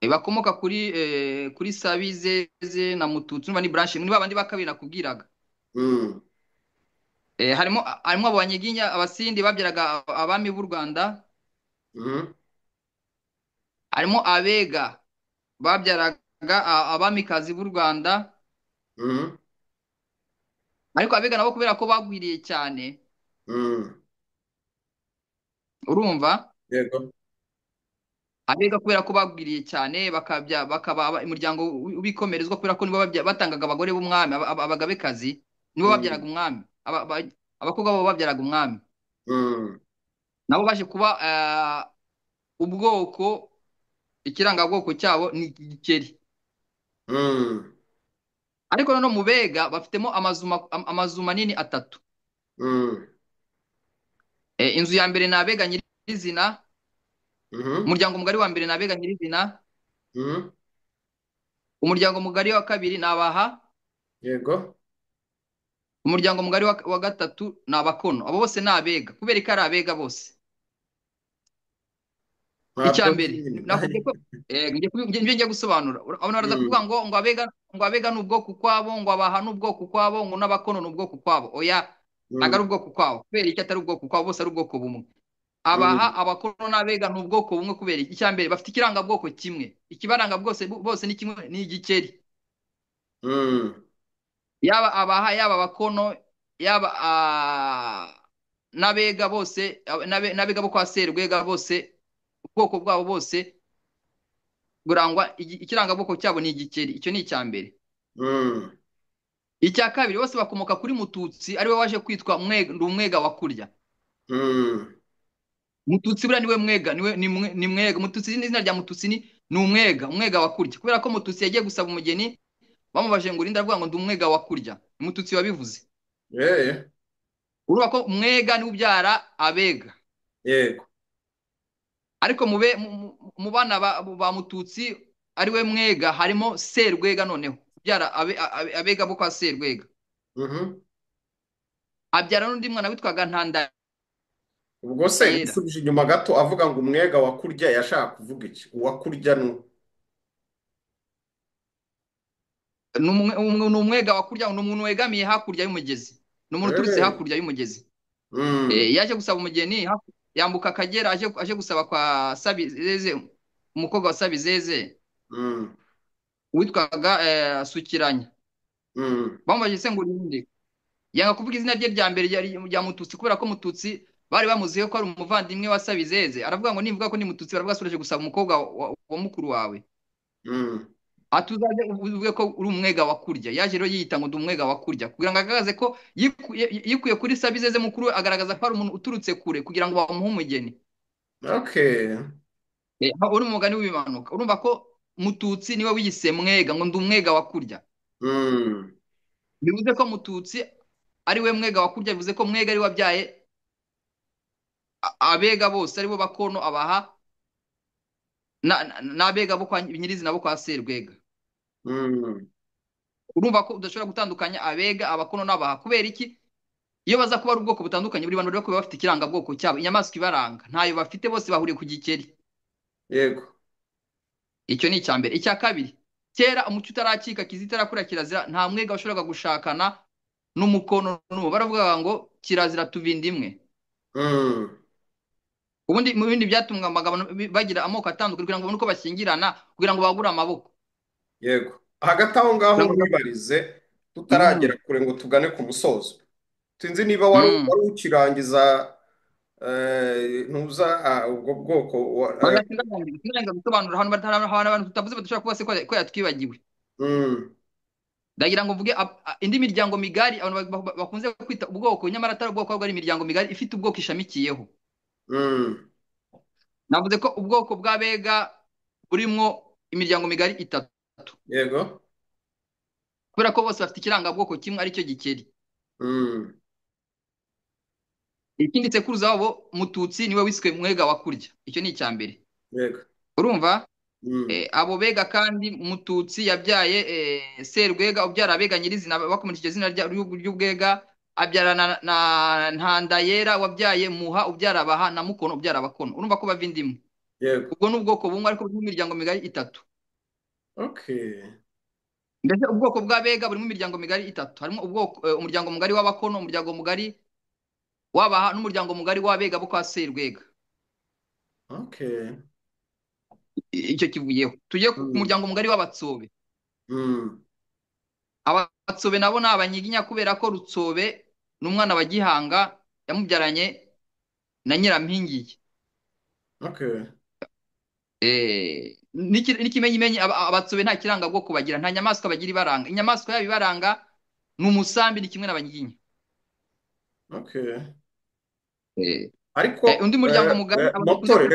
bakomoka kuri Sabizeze na Mututsi, numva ni branche, ni babandi ba kabiri nakubwiraga. Mm. Harimo abo Banyiginya Abasindi babyaraga abami b'u Rwanda. Mhm. Harimo Abega babyaraga abamikazi b'u Rwanda. Mhm. Ariko Abega nabo kubera ko bagwiriye cyane, Mm. urumva, Yego. Abega kubera ko bagwiriye cyane bakaba umuryango w'ibikomerezwa, kubera ko nibo batangaga abagore b'umwami, abagabekazi nibo babyaraga Mm. umwami, abakobwa babo babyaraga umwami. Mm. Nabo baje kuba ubwoko, ikirangabwoko cyabo ni Gikeri. Mm. Ariko noneho mu Bega bafitemo amazu manini atatu. Mm. Inzu ya mbere ni Abega nyirizina. Mhm. Umuryango mugari wa mbere ni Abega nyirizina. Mhm. Umuryango mugari wa kabiri ni Abaha. Yego. Umuryango mugari wa gatatu ni Abakono. Abo bose ni Abega, kubera ko ari Abega bose. Icya Ntabyo nzi mbere nyine. nakubwiye ko ngiye gusobanura, abantu baraza kuvuga Mm. ngo Abega ni ubwoko ukwabo, ngo Abaha ni ubwoko ukwabo, ngo n'Abakono ni ubwoko ukwabo. Oya, ntabwo ari Mm. ubwoko ukwabo, kubera iki atari ubwoko ukwabo, bose ari ubwoko bumwe. Abaha, Mm. Abakono n'Abega ni ubwoko bumwe, kubera iki? Icya mbere bafite ikirangabwoko kimwe, ikibaranga bose ni kimwe, ni Igikeri. Mm. Yaba Abaha, yaba Abakono, yaba n'Abega bose, n'Abega bo kwa Serwega bose, ubwoko bwabo bose burangwa, ikirangabwoko cyabo ni Igikeri. Icyo ni icya mbere. Mm. Icya kabiri, bose bakomoka kuri Mututsi, ariwe waje kwitwa Ndi Umwega wa Kurya. Mm. Mututsi buriya niwe mwega, ni mwega. Mututsi, izina rya Mututsi ni umwega, umwega wa kurya. Kubera ko Mututsi yagiye gusaba umugeni, bamubajije ngo urinde, aravuga ngo ndi umwega wa kurya. Ni Mututsi wabivuze. Yeah. Urumva ko umwega niwe ubyara abega. Yego. Ariko mu bana ba Mututsi ari we mwega harimo Serwega, noneho ubyara abega bo kwa Serwega. Mhm. Abyara n'undi mwana witwaga Ntandayera. Ubwo se gusubije inyuma gato avuga ngo umwega wa kurya yashaka kuvuga iki? Uwakurya ni Ni umwega wa kurya, ni umuntu wegamiye hakurya y'umugezi, ni umuntu uturutse Eh. hakurya y'umugezi. Mm. Yaje gusaba umugeni, yambuka Akagera, aje gusaba kwa Sabizeze, umukobwa wa Sabizeze Mm. witwaga Sukiranya. Mm. Bamubajije se ngo urinde, yanga kuvuga izina rye rya mbere rya Mututsi, kubera ko Mututsi bari bamuziho ko ari umuvandimwe wa Sabizeze. Aravuga ngo nivuga ko ni Mututsi baravuga asoreje gusaba umukobwa wa mukuru wawe, Mm. atuzaze uvuge ko uri umwega wa kurya. Yaje rero yiyita ngo ndi umwega wa kurya, kugira ngo agaragaze ko yikuye kuri Sabizeze mukuru, agaragaza ko ari umuntu uturutse kure, kugira ngo bamuhe umugeni. Okay. Uri mu mugani w'ibimanuka, urumva ko Mututsi niwe wiyise mwega, ngo ndi umwega wa kurya. Mm. Bivuze ko Mututsi ari we mwega wa kurya, bivuze ko mwega ari we wabyaye abega bose, aribo bakono, abaha n'abega bo kwa nyirizina bo kwa Serwega. Mm. Urumva ko udashobora gutandukanya abega, abakono n'abaha. Kubera iki? Iyo baza kuba ari ubwoko butandukanye, buri bantu rero kuba bafite ikirangabwoko cyabo, inyamaswa ibaranga ntayo bafite, bose bahuriye ku gikeri. Yego. Icyo ni icya mbere. Icya kabiri, kera umuco utarakika, kizito itarakura, kirazira, nta mwega washoboraga gushakana n'umukono n'uwo. Baravuga ngo kirazira tuvinda imwe. Mm. Ubundi mu bindi byatumwa abagabo bagira amoko atandukanye, kugira ngo babone uko bashyingirana, kugira ngo bagure amaboko. Yego. Hagati aho ngaho Kugira ngo nkwibarize tutaragera Mm, kure ngo tugane ku musozo. Sinzi niba mm. wari ukirangiza ntuza ubwo bwoko Sindarangiza gusobanura hano, abantu tutavuze badashobora kuba se ko yatwibagiwe. Mm. Ndagira ngo mvuge indi miryango migari abantu bakunze kwita ubwoko, nyamara atari ubwoko, ahubwo ari imiryango migari ifite ubwoko ishamikiyeho. Mm. Navuze ko ubwoko bw'abega burimo imiryango migari itatu, Yego. kubera ko bose bafite ikirangabwoko kimwe, aricyo gikeri. Mm. Ikindi sekuruza wabo Mututsi niwe wiswe mwega wa kurya. Icyo ni icya mbere. Yego. Urumva? Mm. Abo bega kandi Mututsi yabyaye Serwega ubyara abega nyirizina, bakomeje izina ry'ubwega, abyara na Ntandayera wabyaye Muha ubyara abaha, na Mukono ubyara abakono. Urumva ko bava indimwe. Yego. Ubwo ni ubwoko bumwe, ariko burimo imiryango migari itatu. Okay. Mbese ubwoko bw'abega burimo imiryango migari itatu. Harimo umuryango mugari w'abakono, umuryango mugari w'abaha, n'umuryango mugari w'abega bo kwa Serwega. Okay. Icyo kivuyeho. Tujye ku Mm. muryango mugari w'Abatsobe. Mm. Abatsobe nabo ni Abanyiginya, kubera ko Rutsobe ni umwana wa Gihanga, yamubyaranye na Nyirampingiye. Okay. N'ikimenyimenyi, Abatsobe nta kirangabwoko bagira, nta nyamaswa bagira ibaranga. Inyamaswa yabo ibaranga ni umusambi, ni kimwe n'Abanyiginya. Okay. Eh, Ariko Undi muryango mugari abantu bakunze motore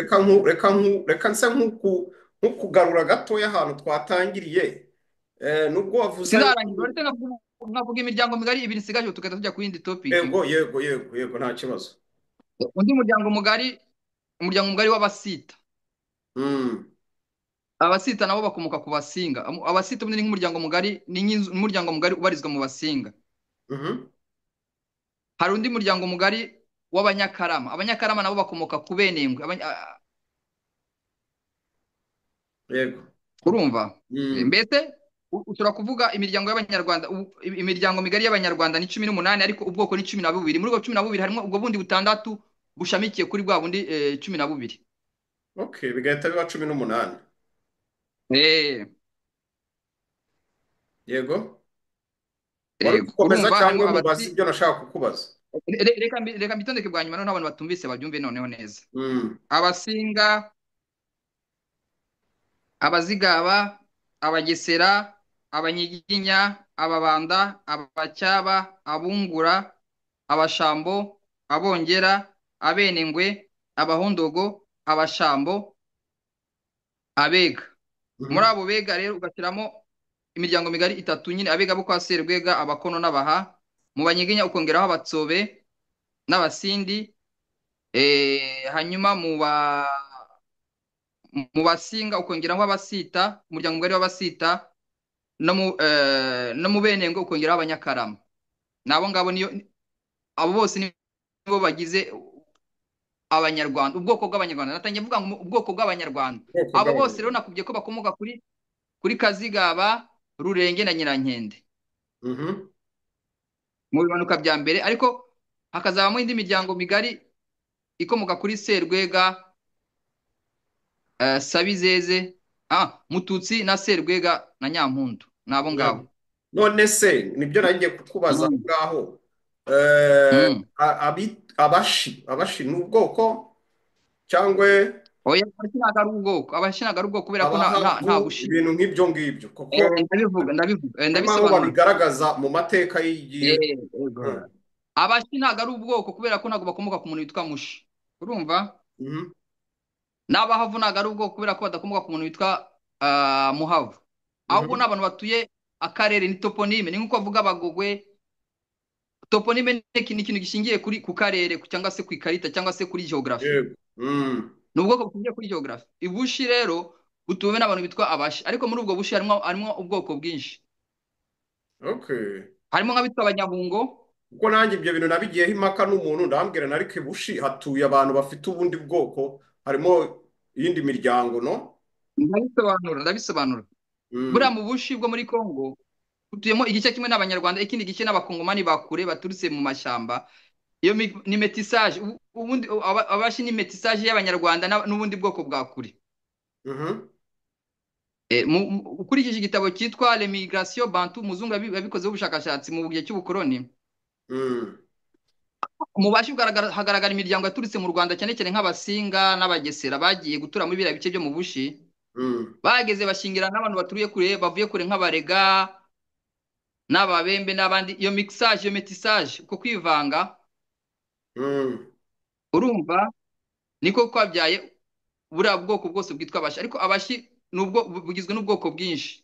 reka nse nk'ukugarura gatoya ahantu twatangiriye nubwo wavuze ayo sinzarangiza, uretse nkavuga imiryango migari ibiri isigaje, tugahita tujya ku yindi topic. yego yego yego yego nta kibazo. Undi muryango mugari, umuryango mugari w'Abasita. Mm. Abasita nabo bakomoka ku Basinga. Abasita ubundi ni nk'umuryango mugari, n'umuryango mugari ubarizwa mu Basinga. Mhm. Hari undi muryango mugari w'Abanyakarama. Abanyakarama nabo bakomoka ku Benengwe. Yego. Urumva? Mm. Mbese ushobora kuvuga imiryango y'Abanyarwanda, imiryango migari y'Abanyarwanda ni 18, ariko ubwoko ni 12. Muri ubwo 12 harimo ubwo bundi butandatu bushamikiye kuri bwa bundi 12. Okay, bigahita biba 18. Eh, Yego. Wari gukomeza urumva harimo cyangwa mubaza ibyo nashaka kukubaza? reka mbitondeke bwa nyuma, noneho abantu batumvise babyumve noneho neza. Mm. Abasinga, Abazigaba, Abagesera, Abanyiginya, Ababanda, Abacyaba, Abungura, Abashambo, Abongera, abenengwe, abahondogo, abashambo, abega. Muri Mhm. abo bega rero ugashyiramo imiryango migari itatu nyine, abega bo kwa Serwega, abakono n'abaha. Mu banyiginya ukongeraho abatsobe n'abasindi. Hanyuma mu basinga ukongeraho abasita, umuryango mugari w'abasita, no mu benengo ukongeraho abanyakarama. Nabo ngabo abo bose nibo bagize abanyarwanda, ubwoko bw'abanyarwanda. Natangiye mvuga ngo ubwoko bw'abanyarwanda. Ubwoko Abo bose rero bw'abanyarwanda. nakubwiye ko bakomoka kuri Kazigaba, Rurenge na Nyirankende Mhm. mu bimanuka bya mbere, ariko hakazabamo indi miryango migari ikomoka kuri Serwega, Sabizeze, Mututsi na Serwega na Nyampundu, n'abo Yego. ngabo. None se nibyo nagiye kukubaza aho Mm. ngaho. Mm. Abashi ni ubwoko cyangwa Oya, abashi ntabwo ari ubwoko, abashi ntabwo ari ubwoko kubera ko nta abahavu, bushi. ibintu nk'ibyo ngibyo, kuko hari nk'aho Ndabisobanura. babigaragaza mu mateka y'igihe. Yego. Abashi ntabwo ari ubwoko kubera ko ntabwo bakomoka ku muntu witwa Mushi. Urumva? Mhm. N'abahavu ntabwo ari ubwoko kubera ko badakomoka ku muntu witwa Muhavu. Ahubwo ni Mhm. abantu batuye akarere, ni toponime. Ni nk'uko bavuga Abagogwe. Toponime ni ikintu gishingiye ku karere cyangwa se ku ikarita cyangwa se kuri geography. Yego. Mhm. Ni ubwoko bushingiye kuri geography. Ibushi rero butuwe n'abantu bitwa abashi, ariko muri ubwo bushi harimo ubwoko bwinshi. Okay. Harimo nk'abitwa Abanyabungo. Kuko nanjye ibyo bintu nabigiyeho impaka n'umuntu ndambwira na ariko ibushi hatuye abantu bafite ubundi bwoko, harimo iyindi miryango, no? Ndabisobanura. Buriya Mm. mu bushi bwo muri Congo butuyemo igice kimwe n'Abanyarwanda, ikindi gice n'Abakongomani bakure baturutse mu mashyamba. Iyo ni metisage. Ubundi abashi ni metisage y'Abanyarwanda n'ubundi bwoko bwa kure. Mhm. Ukurikije igitabo cyitwa L'Emigration Bantu, umuzungu yabikozeho ubushakashatsi mu gihe cy'ubukoloni. Mm. Mu bashi hagaragara imiryango yaturutse mu Rwanda, cyane cyane nk'Abasinga n'Abagesera bagiye gutura muri biriya bice byo mu bushi. Mm. Bageze bashingira n'abantu baturiye kure, bavuye kure nk'Abarega n'Ababembe n'abandi. Iyo mixage, iyo metisage, uko kwivanga, Mm. urumva, niko kwabyaye buriya bwoko bwose bwitwa abashi. Ariko abashi bugizwe n'ubwoko bwinshi.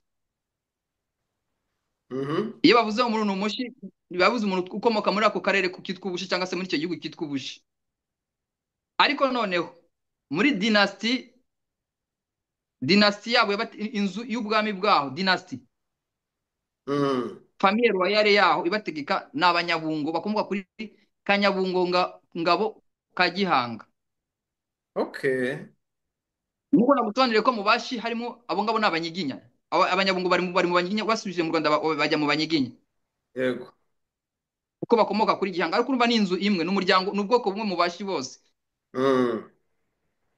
Mhm. Iyo bavuze umuntu ni umushi, bavuze umuntu ukomoka muri ako karere kitwa ubushi cyangwa se muri icyo gihugu cyitwa ubushi. Ariko noneho muri dinasiti yabo, inzu y'ubwami bwaho, dinasiti, Mm. famiye royale yaho ibategeka ni Abanyabungo, bakomoka kuri Kanyabungo Ngabo ka Gihanga. Okay. Nuko nagusobanurire ko mu bashi harimo abo ngabo ni Abanyiginya. Abanyabungo bari mu Banyiginya, basubije mu Rwanda bajya mu Banyiginya Yego. kuko bakomoka kuri Gihanga. Ariko urumva ni inzu imwe, n'umuryango, n'ubwoko bumwe mu bashi bose. Mm.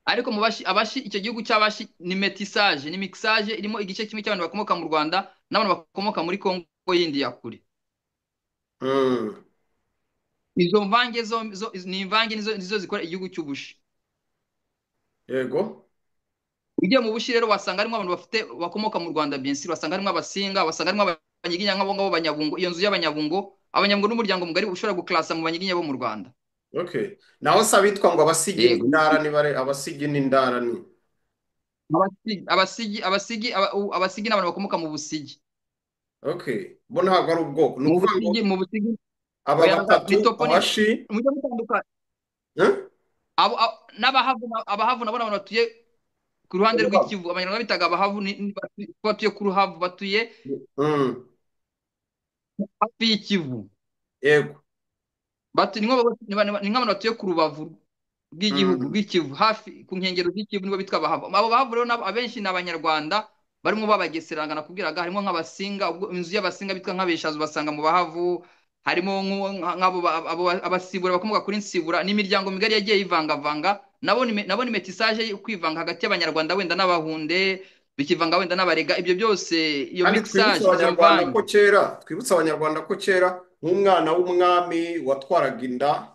Ariko mu abashi, icyo gihugu cy'abashi ni metisage, ni mixage irimo igice kimwe cy'abantu bakomoka mu Rwanda n'abantu bakomoka muri Kongo yindi ya kure. Mm. Izo mvange ni imvange, nizo zikora igihugu cy'ubushi. Yego. Ugiye mu bushi rero wasanga harimo abantu bakomoka mu Rwanda, bien sûr, wasanga harimo Abasinga, wasanga harimo Abanyiginya nk'abo ngabo Banyabungo. Iyo nzu Abanyabungo n'umuryango mugari ushobora guklasa mu Banyiginya bo mu Rwanda. Okay. Naho se abitwa ngo abasigi Yego. n'indara ni bare, abasigi n'indara ni. Abasigi n'abantu bakomoka mu Busigi. Okay. Bo ntabwo ari ubwoko. Ni Mu ukuvuga ngo Busigi, mu Busigi, aba oya, batatu ni toponime. abashi. Mujye mutandukana. Eh? Abahavu nabo n'abantu batuye ku ruhande Uruhavu. rw'Ikivu. Abanyarwanda bitaga Abahavu, batuye ku Ruhavu, batuye Mm. hafi y'Ikivu. Yego. Ni nk'abantu batuye ku rubavu Mm. rw'Ikivu, hafi ku nkengero z'Ikivu, nibo bitwa Abahavu. Abo Bahavu rero abenshi ni Abanyarwanda barimo b'Abagesera, nakubwiraga. Harimo nk'Abasinga, inzu y'Abasinga bitwa nk'Abeshaza basanga mu Bahavu. Harimo Abasibura bakomoka kuri Nsibura. N'imiryango migari yagiye yivangavanga. Nabo ni metisage yo kwivanga hagati y'Abanyarwanda wenda n'Abahunde, bikivanga wenda n'Abarega. Ibyo byose, iyo Kandi twibutse mixage, izo abanyarwanda ko mvange. kera, twibutse abanyarwanda ko kera nk'umwana w'umwami watwaraga inda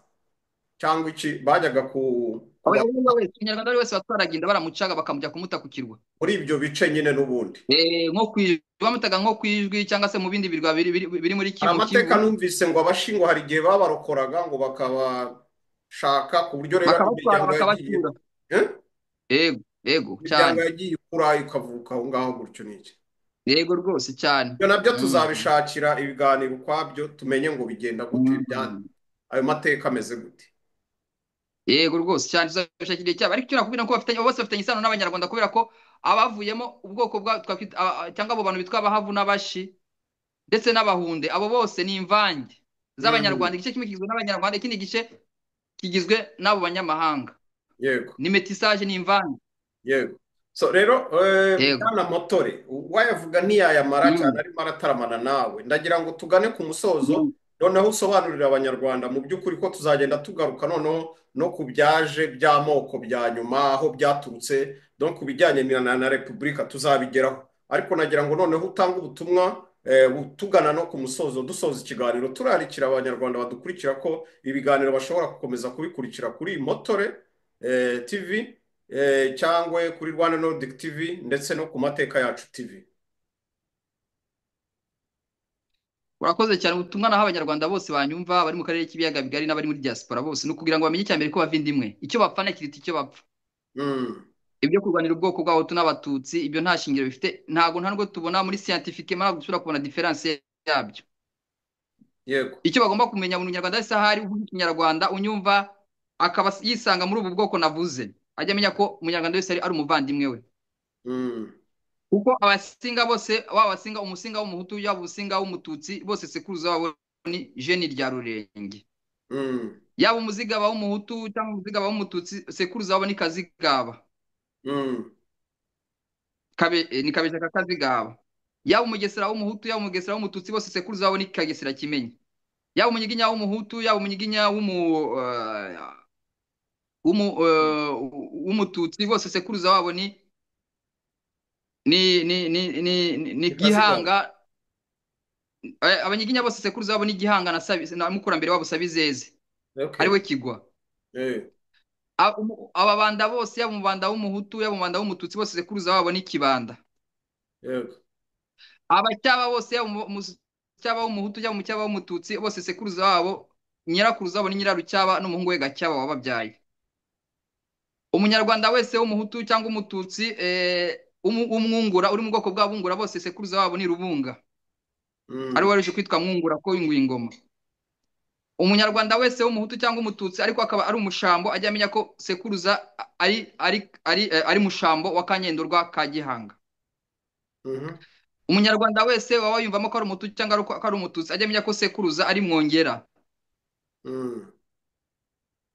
cyangwa iki bajyaga kuba Umunyarwanda ari wese watwaraga inda baramucaga bakamujya kumuta ku kirwa. muri ibyo bice nyine n'ubundi. Nko kwijwi, bamutaga nko kwijwi cyangwa se mu bindi birwa biri muri Hari mu amateka Kivu. numvise ngo abashi ngo hari igihe babarokoraga ngo bakaba shaka ku buryo rero bakabatwara imiryango yagiye bakabacyura. eh? Yego yego imiryango cyane. yagiye ikura ikavuka aho ngaho gutyo n'iki. Yego rwose cyane. Ibyo nabyo Mm. tuzabishakira ibiganiro ukwabyo tumenye ngo bigenda gute Mm. ayo mateka ameze gute. Yego rwose cyane tuzabishakira igihe cyabo, ariko icyo nakubwira ko bafitanye bose bafitanye isano n'abanyarwanda, kubera ko abavuyemo ubwoko bwa cyangwa abo bantu bitwa abahavu n'abashi ndetse n'abahunde, abo bose ni imvange Mhm. z'abanyarwanda. Igice kimwe kigizwe n'abanyarwanda, ikindi gice kigizwe n'abo banyamahanga. Yego. Ni metisage, ni imvange. Yego. So rero Yego. bwana Motore wayavuga ntiyayamara cyane Mm. arimo arataramana nawe, ndagira ngo tugane ku musozo Mm. noneho usobanurira abanyarwanda mu by'ukuri ko tuzagenda tugaruka noneho no ku byaje by'amoko bya nyuma aho byaturutse no ku bijyanye na repubulika tuzabigeraho, ariko nagira ngo noneho utange ubutumwa tugana no ku musozo dusoza ikiganiro turarikira abanyarwanda badukurikira ko ibiganiro bashobora gukomeza kubikurikira kuri Motore TV cyangwa kuri Rwanda Nordic TV ndetse no ku Mateka Yacu TV. Urakoze cyane. Ubutumwa naho abanyarwanda bose banyumva bari mu karere k'ibiyaga bigari n'abari muri diaspora bose, ni ukugira ngo bamenye icya mbere ko bava inda imwe, icyo bapfana kiruta icyo bapfa. Mm, Ibyo kurwanira ubwoko bw'abahutu n'abatutsi ibyo nta shingiro bifite, ntabwo nta nubwo tubona muri scientifique mara gusubira kubona difference yabyo. yego. Icyo bagomba kumenya, buri munyarwanda wese ahari uvuga ikinyarwanda unyumva akaba yisanga muri ubu bwoko navuze, ajya amenya ko umunyarwanda wese ari umuvandimwe we. Mm, Kuko abasinga bose, waba abasinga umusinga w'umuhutu yaba umusinga w'umututsi, bose sekuruza wabo ni jeni rya rurenge. mm, Yaba umuzigaba w'umuhutu cyangwa umuzigaba w'umututsi, sekuruza wabo ni kazigaba. mm, Ni kabejaka kazigaba. Yaba umugesera w'umuhutu yaba umugesera w'umututsi, bose sekuruza wabo ni kagesera kimenyi. Yaba umunyiginya w'umuhutu yaba umunyiginya w'umututsi, bose sekuruza wabo ni ikazigama. gihanga. Abanyiginya bose sekuruza wabo ni gihanga na mukurambere wabo Sabizeze Okay. ariwe Kigwa. Eh, Ababanda bose, yaba umubanda w'umuhutu yaba umubanda w'umututsi, bose sekuruza wabo ni Kibanda. yego. Abacyaba bose, yaba umucyaba w'umuhutu yaba umucyaba w'umututsi, bose sekuruza wabo nyirakuruza wabo ni Nyirarucyaba n'umuhungu we Gacyaba wababyaye. Umunyarwanda wese w'umuhutu cyangwa umututsi umwungura uri mu bwoko bw'abungura, bose sekuruza wabo ni Rubunga, ari Mm, waruje kwitwa Mwungura ko yunguye ingoma. Umunyarwanda wese w'umuhutu cyangwa umututsi ariko akaba ari umushambo, ajya amenya ko sekuruza ari mushambo wa Kanyendorwa ka Gihanga. mhm, Umunyarwanda wese waba yumvamo ko ari umuhutu cyangwa ko ari umututsi, ajya amenya ko sekuruza ari Mwongera. mm,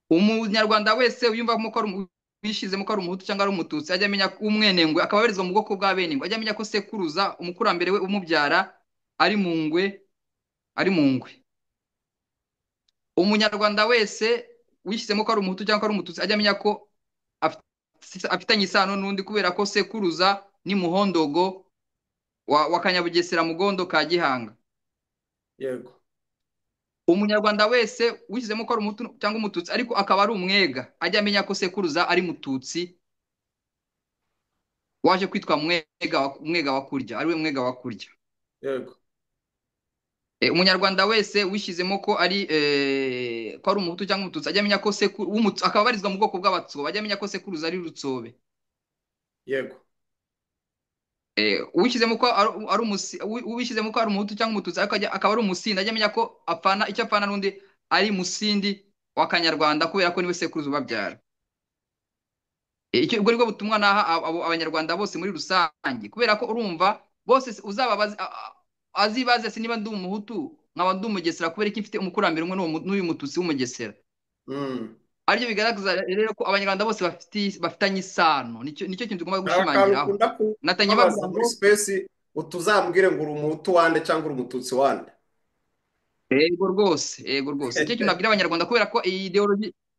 Umunyarwanda wese wiyumvamo ko wishyizemo ko ari umuhutu cyangwa ari umututsi, ajya amenya ko umwenengwe akaba abarizwa mu bwoko bwa benengwe, ajya amenya ko sekuruza umukurambere we umubyara ari Mungwe. Umunyarwanda wese wishyizemo ko ari umuhutu cyangwa ko ari umututsi, ajya amenya ko afitanye isano n'undi, kubera ko sekuruza ni Muhondogo wa Kanyabugesera Mugondo ka Gihanga. yego. Umunyarwanda wese wishyizemo ko ari umuhutu cyangwa umututsi ariko akaba ari umwega, ajya amenya ko sekuruza ari Mututsi waje kwitwa Mwega wa Kurya, ariwe Mwega wa Kurya. Yego. Umunyarwanda wese wishyizemo ko ari umuhutu cyangwa umututsi, ajya amenya ko akaba abarizwa mu bwoko bw'abatsobe, ajya amenya ko sekuruza ari Rutsobe. Yego. Uwishyizemo ko ari umuhutu cyangwa umututsi ariko akaba ari umusindi, ajya amenya ko icyo apfana n'undi ari Musindi wa Kanyarwanda, kubera ko niwe sekuruza ubabyara. Ubwo nibwo butumwa naha abanyarwanda bose muri rusange, kubera ko urumva bose azibaze si niba ndi umuhutu nkaba ndi umugesera, kubera ko mfite umukurambere umwe n'uyu mututsi w'umugesera. Mm. Aribyo bigaragaza rero ko abanyarwanda bose bafitanye isano. Nicyo kintu tugomba hari akantu gushimangiraho. ukunda Natanye kubabaza bavuga muri ngo sipesi utuzambwire ngo uri umuhutu wande cyangwa uri umututsi wande. yego rwose nicyo kintu nabwira abanyarwanda, kubera ko iyi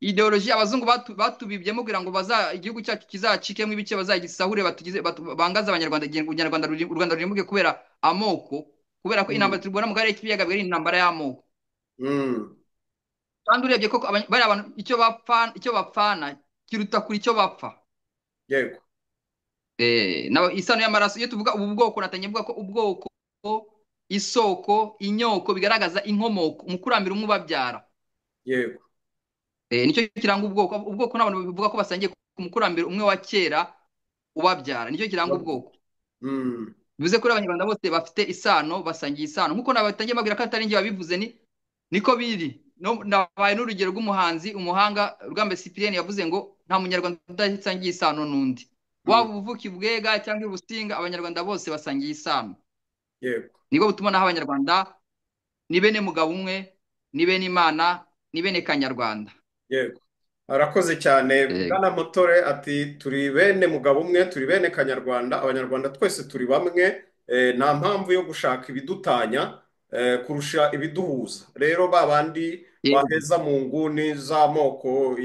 ideoloji abazungu batubibyemo kugira ngo igihugu cyacu kizacikemo ibice, bazagisahure bangaze abanyarwanda, igihe u Rwanda rurimuke kubera amoko, kubera ko intambara turwana mu karere k'ibiyaga bigari ni intambara y'amoko. Mm. Kandi urebye ko bari abantu icyo bapfana kiruta kuri icyo bapfa. Yego. Isano y'amaraso, iyo tuvuga ubu bwoko natanye mvuga ko ubwoko, isoko, inyoko bigaragaza inkomoko, umukurambere umwe ubabyara. Yego. nicyo kiranga ubwoko. Ubwoko n'abantu bivuga ko basangiye ku mukurambere umwe wa kera ubabyara, nicyo kiranga ubwoko. Mm, bivuze ko abanyarwanda bose bafite isano, basangiye isano, nk'uko nabatangiye mbabwira ko atari njye wabivuze, niko biri. Nabaye n'urugero rw'umuhanzi umuhanga Rugamba Cyprien yavuze ngo nta munyarwanda udasangiye isano n'undi, mm, waba uvuka i Bwega cyangwa i Businga, abanyarwanda bose basangiye isano. yego, nibwo butuma naho abanyarwanda ni bene mugabo umwe, ni bene Imana, ni bene Kanyarwanda. yego. Arakoze cyane Eh, Bwana Mutore ati turi bene mugabo umwe, turi bene Kanyarwanda, abanyarwanda twese turi bamwe, nta mpamvu yo gushaka ibidutanya kurusha ibiduhuza. Rero ba bandi yego. baheza mu nguni z'amoko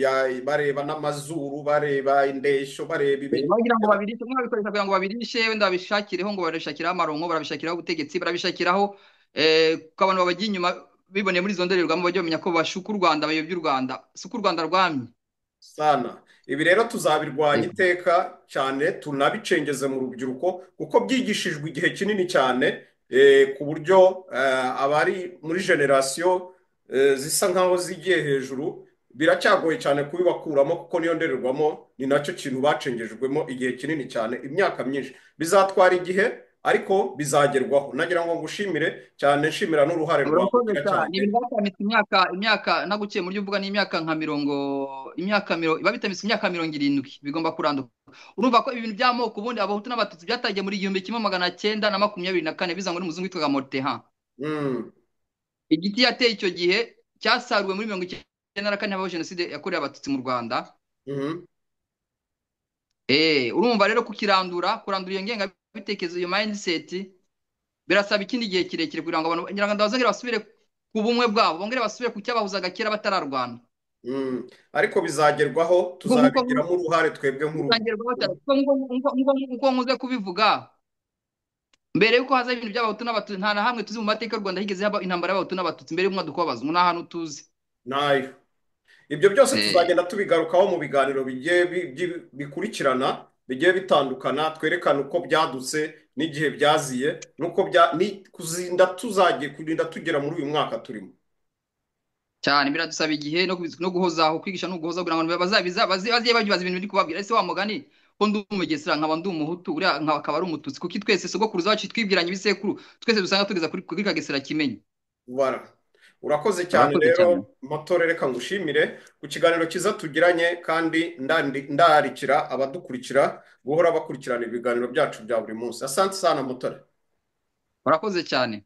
bareba n'amazuru, bareba indeshyo, bareba ibiki. Bagira ngo babirishe, umwe babikoresha kugira ngo babirishe, wenda babishakireho, ngo barabishakiraho amaronko, barabishakiraho ubutegetsi, barabishakiraho ko abantu babajya inyuma biboneye muri izo ndorerwamo bajya bamenya ko bashuka u Rwanda, bayobya u Rwanda, si uko u Rwanda rwamye. Sana ibi rero tuzabirwanya Yego. iteka cyane, tunabicengeze mu rubyiruko kuko byigishijwe igihe kinini cyane, ku buryo abari muri generasiyo zisa nkaho zigiye hejuru biracyagoye cyane kubibakuramo, kuko niyo ndorerwamo ni nacyo kintu bacengejwemo igihe kinini cyane, imyaka myinshi. Bizatwara igihe ariko bizagerwaho. Nagira ngo ngushimire cyane, nshimira n'uruhare rwawe Urakoze ugira cyane. Ni cyane. ibintu byatamitse imyaka naguciye mu buryo uvuga, ni imyaka mirongo biba bitamitse imyaka 70 bigomba kuranduka. Urumva ko ibintu by'amoko ubundi abahutu n'abatutsi byatangiye muri 1924 bizanywe n'umuzungu witwaga Motehan. Mm, Igiti yateye icyo gihe cyasaruwe muri 1994 habaho jenoside yakorewe abatutsi mu Rwanda. mhm, Urumva rero kurandura iyo ngengabitekerezo, iyo mindset, birasaba ikindi gihe kirekire kugira ngo abanyarwanda bazongere basubire ku bumwe bwabo, bongere basubire ku cyabahuzaga kera batararwana. mm. Ariko bizagerwaho, Nk'uko tuzabigiramo uruhare twebwe bitangerwaho nk'urubyiruko. cyane, nk'uko nkuze kubivuga, mbere y'uko haza ibintu by'abahutu n'abatutsi, nta na hamwe tuzi mu mateka y'u Rwanda higeze haba intambara y'abahutu n'abatutsi mbere y'umwaduko w'abazungu, nta hantu tuzi. Nayo ibyo byose Eh, tuzagenda tubigarukaho mu biganiro bigiye bikurikirana, bigiye bitandukana, twerekana uko byadutse n'igihe byaziye, n'uko kuzinda kurinda tugera muri uyu mwaka turimo. cyane biradusaba igihe no guhozaho, kwigisha no guhoza kugira ngo baziye bagibaza ibintu biri kubabwira. Ese wa mugani ko ndi umugesera nkaba ndi umuhutu, uriya akaba ari umututsi, kuki twese sogokuruza bacu twibwiranye ibisekuru twese dusanga tugeza kuri Kagesera Kimenyi. Bara. Urakoze cyane Urakoze rero cyane. Motore, reka ngushimire ku kiganiro cyiza tugiranye, kandi ndarikira abadukurikira guhora bakurikirana ibiganiro byacu bya buri munsi. Asante sana Motore. Urakoze cyane.